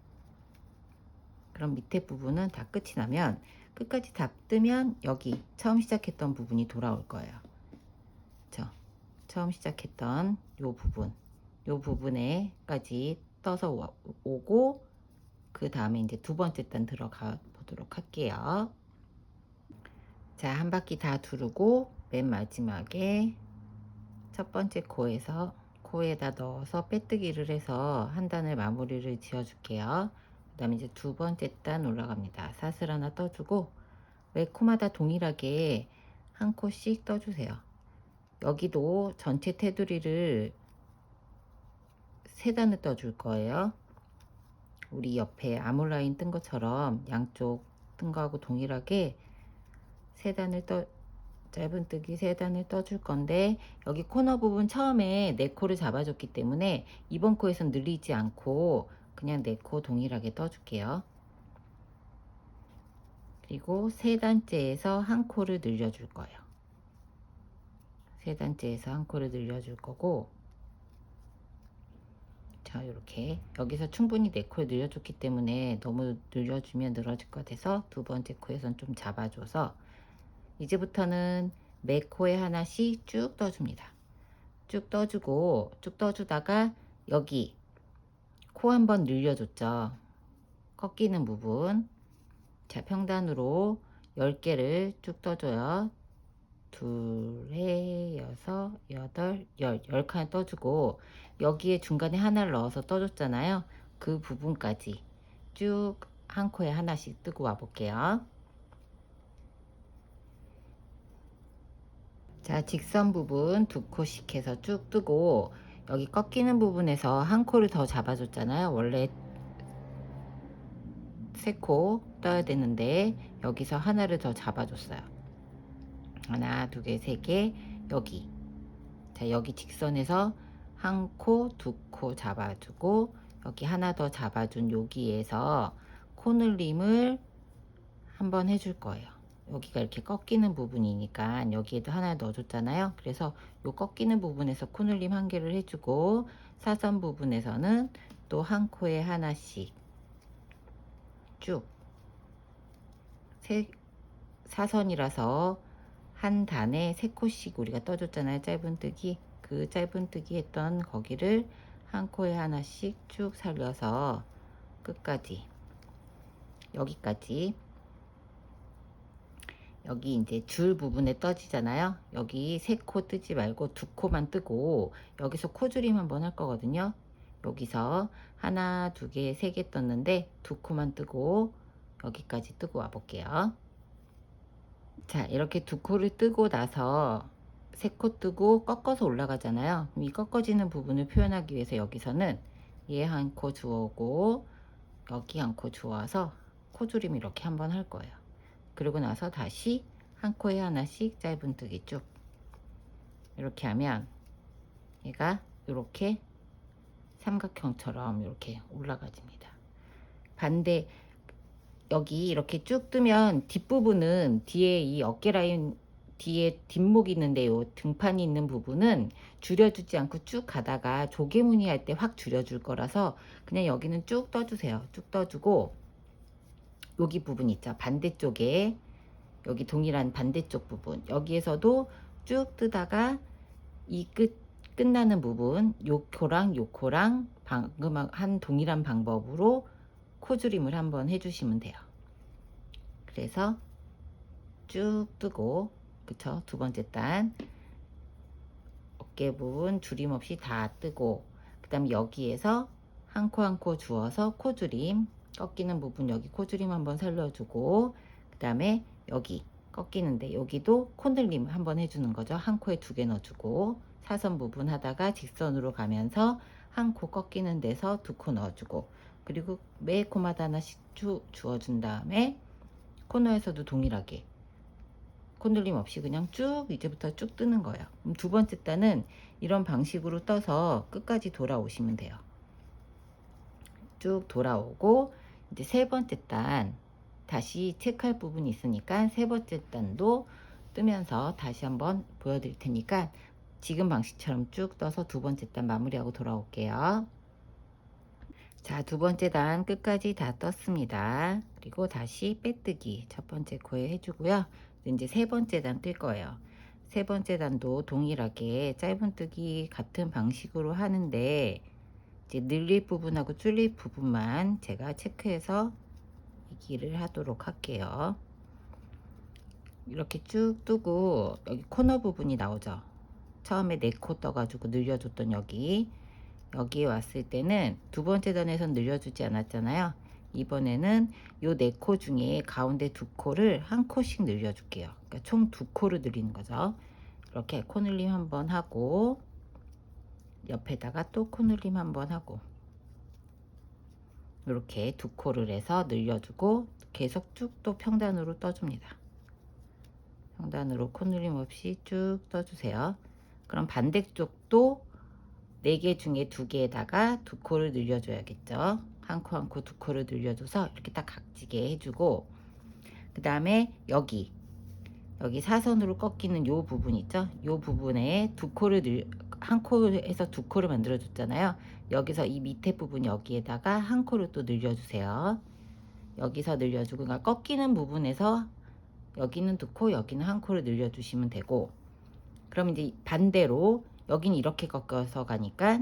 Speaker 1: 그럼 밑에 부분은 다 끝이 나면, 끝까지 다 뜨면 여기 처음 시작했던 부분이 돌아올 거예요. 처음 시작했던 요 부분에까지 떠서 오고, 그 다음에 이제 두 번째 단 들어가 보도록 할게요. 자, 한 바퀴 다 두르고 맨 마지막에 첫 번째 코에다 넣어서 빼뜨기를 해서 한 단을 마무리를 지어 줄게요. 그 다음에 이제 두 번째 단 올라갑니다. 사슬 하나 떠주고 매 코마다 동일하게 한 코씩 떠주세요. 여기도 전체 테두리를 3단을 떠줄 거예요. 우리 옆에 아몰라인 뜬 것처럼 양쪽 뜬 거하고 동일하게 3단을 짧은뜨기 3단을 떠줄 건데, 여기 코너 부분 처음에 4코를 잡아줬기 때문에 이번 코에선 늘리지 않고 그냥 4코 동일하게 떠줄게요. 그리고 3단째에서 한 코를 늘려줄 거예요. 3단째에서 한 코를 늘려줄 거고, 자, 이렇게 여기서 충분히 4코에 늘려줬기 때문에 너무 늘려주면 늘어질 것 같아서 두 번째 코에선 좀 잡아줘서 이제부터는 매 코에 하나씩 쭉 떠줍니다. 쭉 떠주고, 쭉 떠주다가 여기 코 한번 늘려줬죠. 꺾이는 부분. 자, 평단으로 10개를 쭉 떠줘요. 2, 6, 8, 10칸 떠주고, 여기에 중간에 하나를 넣어서 떠줬잖아요. 그 부분까지 쭉 한 코에 하나씩 뜨고 와 볼게요. 자, 직선 부분 2코씩 해서 쭉 뜨고, 여기 꺾이는 부분에서 한 코를 더 잡아줬잖아요. 원래 3코 떠야 되는데 여기서 하나를 더 잡아줬어요. 하나, 2개, 3개. 여기, 자, 여기 직선에서 한 코, 2코 잡아주고, 여기 하나 더 잡아준 여기에서 코늘림을 한번 해줄 거예요. 여기가 이렇게 꺾이는 부분이니까 여기에도 하나 넣어줬잖아요. 그래서 요 꺾이는 부분에서 코늘림 1개를 해주고, 사선 부분에서는 또 한 코에 하나씩 쭉, 사선이라서 한 단에 3코씩 우리가 떠줬잖아요. 짧은뜨기. 그 짧은뜨기 했던 거기를 한 코에 하나씩 쭉 살려서 끝까지, 여기까지, 여기 이제 줄 부분에 떠지잖아요. 여기 3코 뜨지 말고 2코만 뜨고, 여기서 코줄임 한번 할 거거든요. 여기서 하나, 2개, 3개 떴는데 2코만 뜨고 여기까지 뜨고 와 볼게요. 자, 이렇게 2코를 뜨고 나서 3코 뜨고 꺾어서 올라가잖아요. 이 꺾어지는 부분을 표현하기 위해서 여기서는 얘 한 코 주우고 여기 한 코 주워서 코주림 이렇게 한번 할 거예요. 그리고 나서 다시 한 코에 하나씩 짧은뜨기 쭉 이렇게 하면 얘가 이렇게 삼각형처럼 이렇게 올라가집니다. 반대 여기 이렇게 쭉 뜨면 뒷부분은 뒤에 이 어깨 라인 뒤에 뒷목이 있는데 요 등판이 있는 부분은 줄여주지 않고 쭉 가다가 조개무늬 할 때 확 줄여줄 거라서 그냥 여기는 쭉 떠주세요. 쭉 떠주고 여기 부분 있죠. 반대쪽에 여기 동일한 반대쪽 부분 여기에서도 쭉 뜨다가 이 끝나는 부분 요 코랑 방금 한 동일한 방법으로 코줄임을 한번 해주시면 돼요. 그래서 쭉 뜨고 그쵸? 두 번째 단 어깨 부분 줄임 없이 다 뜨고 그 다음에 여기에서 한 코 한 코 주어서 코줄임 꺾이는 부분 여기 코줄임 한번 살려주고 그 다음에 여기 꺾이는데 여기도 코늘림 한번 해주는 거죠. 한 코에 두 개 넣어주고 사선 부분 하다가 직선으로 가면서 한 코 꺾이는 데서 두 코 넣어주고 그리고 매 코마다 하나씩 쭉 주어준 다음에 코너에서도 동일하게 콘들림 없이 그냥 쭉 이제부터 쭉 뜨는 거예요. 그럼 두 번째 단은 이런 방식으로 떠서 끝까지 돌아오시면 돼요. 쭉 돌아오고 이제 세 번째 단 다시 체크할 부분이 있으니까 세 번째 단도 뜨면서 다시 한번 보여드릴 테니까 지금 방식처럼 쭉 떠서 두 번째 단 마무리하고 돌아올게요. 자, 두 번째 단 끝까지 다 떴습니다. 그리고 다시 빼뜨기 첫 번째 코에 해주고요. 이제 세 번째 단 뜰 거예요. 세 번째 단도 동일하게 짧은뜨기 같은 방식으로 하는데 이제 늘릴 부분하고 줄릴 부분만 제가 체크해서 얘기를 하도록 할게요. 이렇게 쭉 뜨고 여기 코너 부분이 나오죠. 처음에 4코 떠가지고 늘려줬던 여기에 왔을 때는 두 번째 단에선 늘려주지 않았잖아요. 이번에는 요 4코 중에 가운데 2코를 한 코씩 늘려줄게요. 그러니까 총 2코를 늘리는 거죠. 이렇게 코 늘림 한번 하고 옆에다가 또 코 늘림 한번 하고 이렇게 2코를 해서 늘려주고 계속 쭉 또 평단으로 떠줍니다. 평단으로 코 늘림 없이 쭉 떠주세요. 그럼 반대쪽도 4개 중에 2개에다가 2코를 늘려줘야겠죠. 한 코 한 코 2코를 늘려줘서 이렇게 딱 각지게 해주고 그 다음에 여기 사선으로 꺾이는 요 부분 있죠. 요 부분에 한 코에서 2코를 만들어 줬잖아요. 여기서 이 밑에 부분 여기에다가 한 코를 또 늘려주세요. 여기서 늘려주고 그러니까 꺾이는 부분에서 여기는 2코 여기는 한 코를 늘려주시면 되고 그럼 이제 반대로 여기는 이렇게 꺾어서 가니까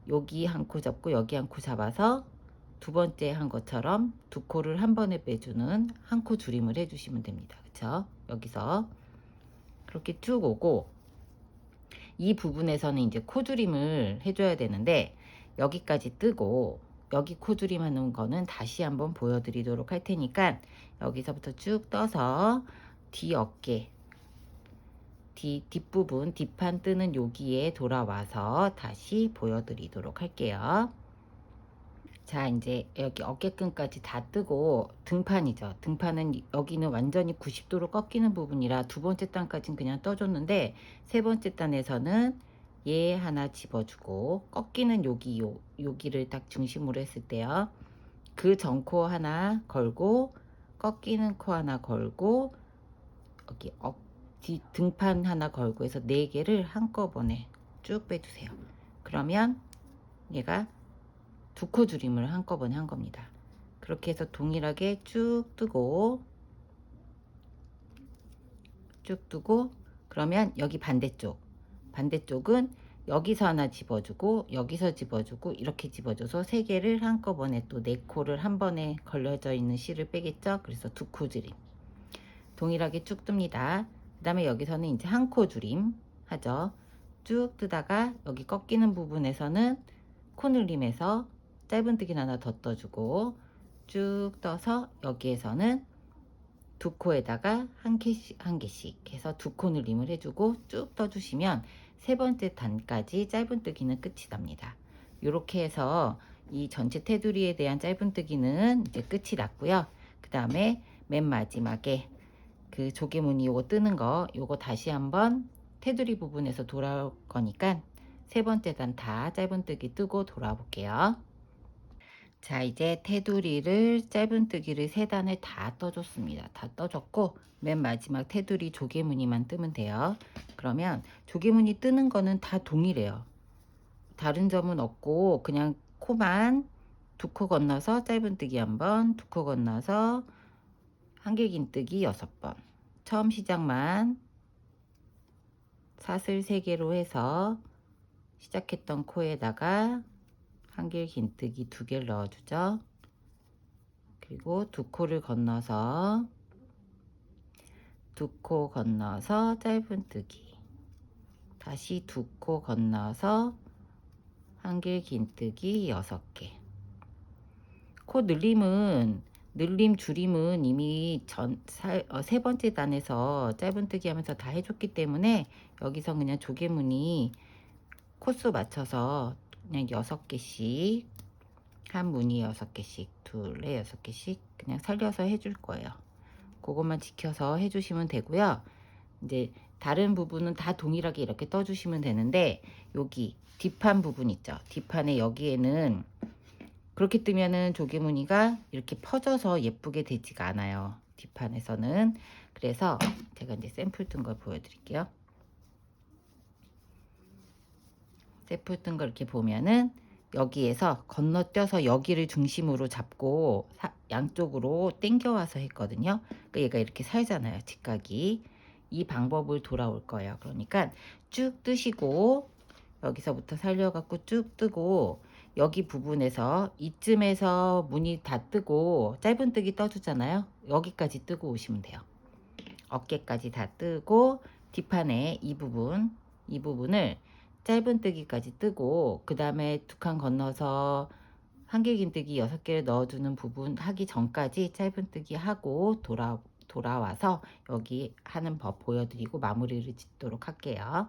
Speaker 1: 여기 한 코 잡고 여기 한 코 잡아서 두 번째 한 것처럼 2코를 한 번에 빼주는 한 코 줄임을 해주시면 됩니다. 그쵸? 여기서 그렇게 쭉 오고 이 부분에서는 이제 코 줄임을 해줘야 되는데 여기까지 뜨고 여기 코 줄임 하는 거는 다시 한번 보여드리도록 할 테니까 여기서부터 쭉 떠서 뒤 어깨 뒷부분 뒷판 뜨는 여기에 돌아와서 다시 보여드리도록 할게요. 자, 이제 여기 어깨끈까지 다 뜨고 등판이죠. 등판은 여기는 완전히 90도로 꺾이는 부분이라 두 번째 단까지는 그냥 떠줬는데 세 번째 단에서는 얘 하나 집어주고 꺾이는 여기를 딱 중심으로 했을 때요. 그 전코 하나 걸고 꺾이는 코 하나 걸고 여기 등판 하나 걸고 해서 4개를 한꺼번에 쭉 빼주세요. 그러면 얘가 2코 줄임을 한꺼번에 한 겁니다. 그렇게 해서 동일하게 쭉 뜨고 그러면 여기 반대쪽은 여기서 하나 집어주고 여기서 집어주고 이렇게 집어줘서 3개를 한꺼번에 또 4코를 한 번에 걸려져 있는 실을 빼겠죠. 그래서 2코 줄임 동일하게 쭉 뜹니다. 그 다음에 여기서는 이제 한 코 줄임 하죠. 쭉 뜨다가 여기 꺾이는 부분에서는 코 늘림에서 짧은뜨기 하나 더 떠주고 쭉 떠서 여기에서는 2코에다가 한 개씩 해서 2코 늘림을 해주고 쭉 떠주시면 세 번째 단까지 짧은뜨기는 끝이 납니다. 이렇게 해서 이 전체 테두리에 대한 짧은뜨기는 이제 끝이 났고요. 그 다음에 맨 마지막에 그 조개무늬 요거 뜨는 거 요거 다시 한번 테두리 부분에서 돌아올 거니까 세 번째 단 다 짧은뜨기 뜨고 돌아와 볼게요. 자, 이제 테두리를 짧은뜨기를 세 단을 다 떠줬습니다. 다 떠줬고 맨 마지막 테두리 조개무늬만 뜨면 돼요. 그러면 조개무늬 뜨는 거는 다 동일해요. 다른 점은 없고 그냥 코만 두 코 건너서 짧은뜨기 한번, 두 코 건너서 한길긴뜨기 6번. 처음 시작만 사슬 3개로 해서 시작했던 코에다가 한길긴뜨기 2개를 넣어주죠. 그리고 두 코를 건너서 두 코 건너서 짧은뜨기, 다시 두 코 건너서 한길긴뜨기 6개. 코 늘림 줄임은 이미 세 번째 단에서 짧은뜨기 하면서 다 해줬기 때문에 여기서 그냥 조개무늬 코수 맞춰서 그냥 6개씩, 한 무늬 6개씩, 둘에 6개씩 그냥 살려서 해줄 거예요. 그것만 지켜서 해주시면 되고요. 이제 다른 부분은 다 동일하게 이렇게 떠주시면 되는데 여기 뒷판 부분 있죠. 뒷판에 여기에는 그렇게 뜨면은 조개무늬가 이렇게 퍼져서 예쁘게 되지가 않아요. 뒷판에서는. 그래서 제가 이제 샘플 뜬 걸 보여드릴게요. 샘플 뜬 걸 이렇게 보면은 여기에서 건너뛰어서 여기를 중심으로 잡고 양쪽으로 당겨와서 했거든요. 그러니까 얘가 이렇게 살잖아요. 직각이. 이 방법을 돌아올 거예요. 그러니까 쭉 뜨시고 여기서부터 살려갖고 쭉 뜨고 여기 부분에서 이쯤에서 무늬 다 뜨고 짧은뜨기 떠주잖아요. 여기까지 뜨고 오시면 돼요. 어깨까지 다 뜨고 뒷판에 이 부분을 짧은뜨기까지 뜨고 그 다음에 두 칸 건너서 한길긴뜨기 6개를 넣어주는 부분 하기 전까지 짧은뜨기 하고 돌아와서 여기 하는 법 보여드리고 마무리를 짓도록 할게요.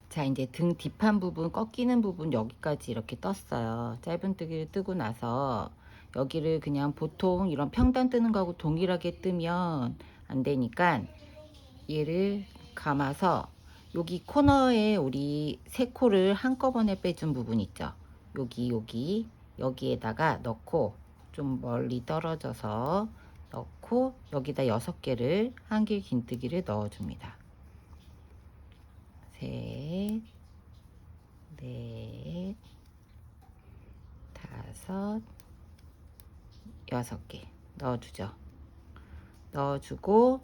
Speaker 1: 자, 이제 등 뒷판 부분 꺾이는 부분 여기까지 이렇게 떴어요. 짧은뜨기를 뜨고 나서 여기를 그냥 보통 이런 평단 뜨는 거하고 동일하게 뜨면 안 되니까 얘를 감아서 여기 코너에 우리 세 코를 한꺼번에 빼준 부분 있죠. 여기에다가 넣고 좀 멀리 떨어져서 넣고 여기다 6개를 한길긴뜨기를 넣어줍니다. 셋, 넷, 다섯, 6개 넣어주죠. 넣어주고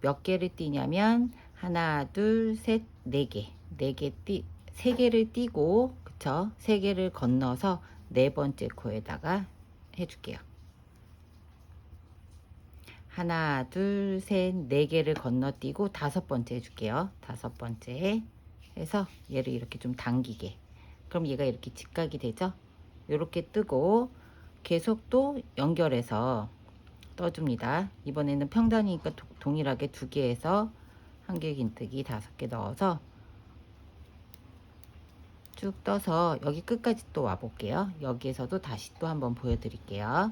Speaker 1: 몇 개를 띄냐면 하나, 둘, 셋, 4개. 3개를 띄고 그쵸? 3개를 건너서 네 번째 코에다가 해줄게요. 하나, 둘, 셋, 4개를 건너뛰고 5번째 해줄게요. 5번째 해서 얘를 이렇게 좀 당기게. 그럼 얘가 이렇게 직각이 되죠? 이렇게 뜨고 계속 또 연결해서 떠줍니다. 이번에는 평단이니까 동일하게 2개에서 한길긴뜨기 5개 넣어서 쭉 떠서 여기 끝까지 또 와볼게요. 여기에서도 다시 또 한번 보여드릴게요.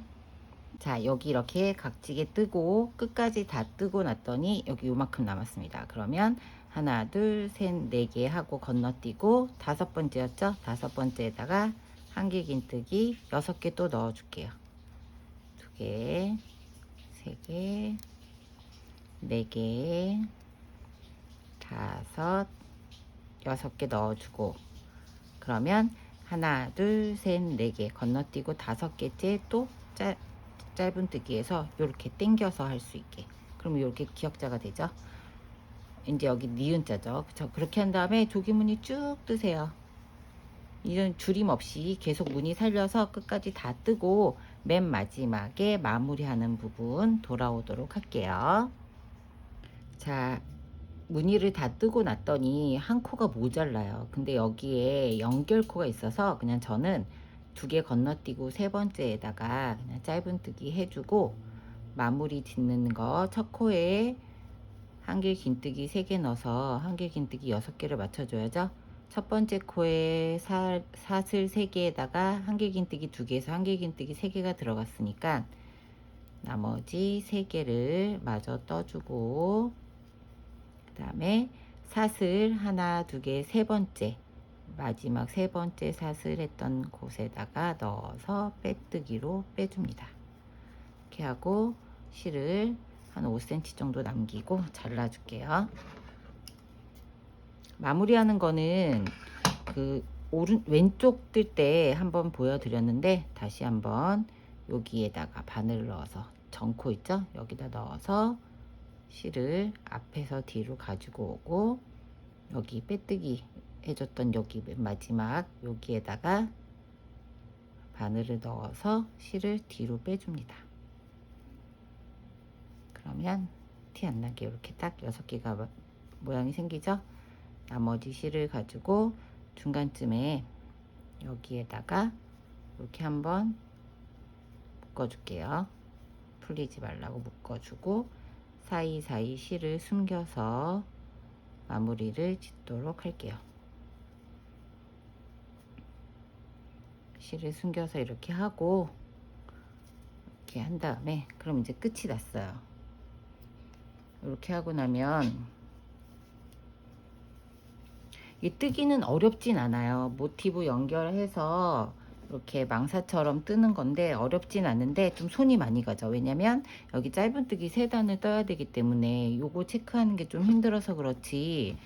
Speaker 1: 자, 여기 이렇게 각지게 뜨고 끝까지 다 뜨고 났더니 여기 요만큼 남았습니다. 그러면 하나, 둘, 셋, 4개 하고 건너뛰고 5번째였죠? 5번째에다가 한길긴뜨기 6개 또 넣어줄게요. 2개, 3개, 4개, 5, 6개 넣어주고 그러면 하나, 둘, 셋, 4개 건너뛰고 5개째 또 짧은뜨기에서 이렇게 당겨서 할 수 있게. 그럼 이렇게 기역자가 되죠. 이제 여기 니은자죠. 그쵸? 그렇게 한 다음에 조개무늬 쭉 뜨세요. 이런 줄임 없이 계속 무늬 살려서 끝까지 다 뜨고 맨 마지막에 마무리하는 부분 돌아오도록 할게요. 자, 무늬를 다 뜨고 났더니 한 코가 모자라요. 근데 여기에 연결코가 있어서 그냥 저는 2개 건너뛰고 세 번째에다가 그냥 짧은뜨기 해주고 마무리 짓는 거 첫 코에 한길긴뜨기 3개 넣어서 한길긴뜨기 6개를 맞춰줘야죠. 첫 번째 코에 사슬 3개에다가 한길긴뜨기 2개에서 한길긴뜨기 3개가 들어갔으니까 나머지 3개를 마저 떠주고, 그 다음에 사슬 하나, 2개, 세 번째, 마지막 세 번째 사슬 했던 곳에다가 넣어서 빼뜨기로 빼줍니다. 이렇게 하고 실을 한 5cm 정도 남기고 잘라줄게요. 마무리하는 거는 그 왼쪽 뜰 때 한번 보여드렸는데, 다시 한번 여기에다가 바늘을 넣어서 전코 있죠? 여기다 넣어서 실을 앞에서 뒤로 가지고 오고, 여기 빼뜨기 해줬던 여기 맨 마지막 여기에다가 바늘을 넣어서 실을 뒤로 빼줍니다. 그러면 티 안 나게 이렇게 딱 6개가 모양이 생기죠? 나머지 실을 가지고 중간쯤에 여기에다가 이렇게 한번 묶어줄게요. 풀리지 말라고 묶어주고 사이사이 실을 숨겨서 마무리를 짓도록 할게요. 실을 숨겨서 이렇게 하고 이렇게 한 다음에, 그럼 이제 끝이 났어요. 이렇게 하고 나면 이 뜨기는 어렵진 않아요. 모티브 연결해서 이렇게 망사처럼 뜨는 건데 어렵진 않은데 좀 손이 많이 가죠. 왜냐면 여기 짧은뜨기 3단을 떠야 되기 때문에 요거 체크하는 게 좀 힘들어서 그렇지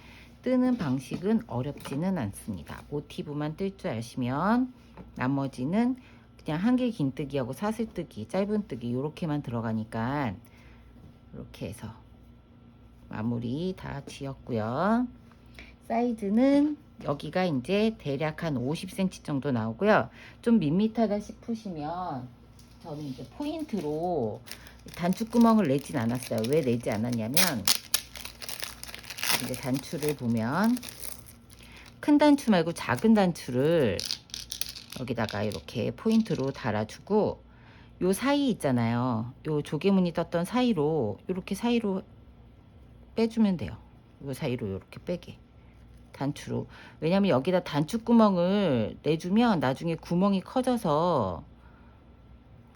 Speaker 1: 뜨는 방식은 어렵지는 않습니다. 모티브만 뜰 줄 아시면 나머지는 그냥 한길긴뜨기하고 사슬뜨기, 짧은뜨기 이렇게만 들어가니까 이렇게 해서 마무리 다 지었고요. 사이즈는 여기가 이제 대략 한 50cm 정도 나오고요. 좀 밋밋하다 싶으시면 저는 이제 포인트로 단추구멍을 내진 않았어요. 왜 내지 않았냐면, 이제 단추를 보면 큰 단추 말고 작은 단추를 여기다가 이렇게 포인트로 달아주고, 요 사이 있잖아요. 요 조개무늬 떴던 사이로 이렇게 사이로 빼주면 돼요. 요 사이로 이렇게 빼게. 단추로. 왜냐면 여기다 단추구멍을 내주면 나중에 구멍이 커져서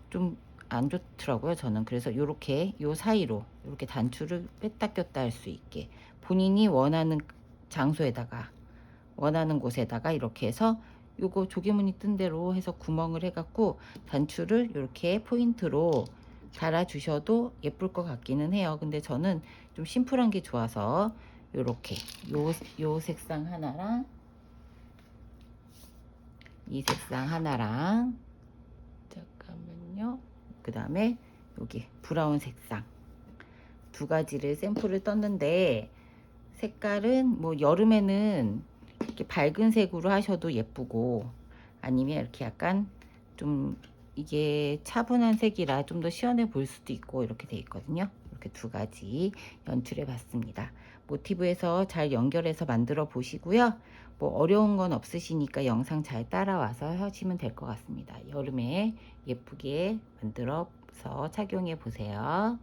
Speaker 1: 좀 안 좋더라고요, 저는. 그래서 요렇게 요 사이로 이렇게 단추를 뺐다 꼈다 할 수 있게 본인이 원하는 장소에다가, 원하는 곳에다가 이렇게 해서 요거 조개무늬 뜬 대로 해서 구멍을 해갖고 단추를 이렇게 포인트로 달아 주셔도 예쁠 것 같기는 해요. 근데 저는 좀 심플한 게 좋아서 요렇게 요 색상 하나랑 이 색상 하나랑, 잠깐만요, 그 다음에 여기 브라운 색상 2가지를 샘플을 떴는데, 색깔은 뭐 여름에는 이렇게 밝은 색으로 하셔도 예쁘고, 아니면 이렇게 약간 좀 이게 차분한 색이라 좀 더 시원해 보일 수도 있고, 이렇게 돼 있거든요. 이렇게 2가지 연출해 봤습니다. 모티브에서 잘 연결해서 만들어 보시고요. 뭐 어려운 건 없으시니까 영상 잘 따라와서 하시면 될 것 같습니다. 여름에 예쁘게 만들어서 착용해 보세요.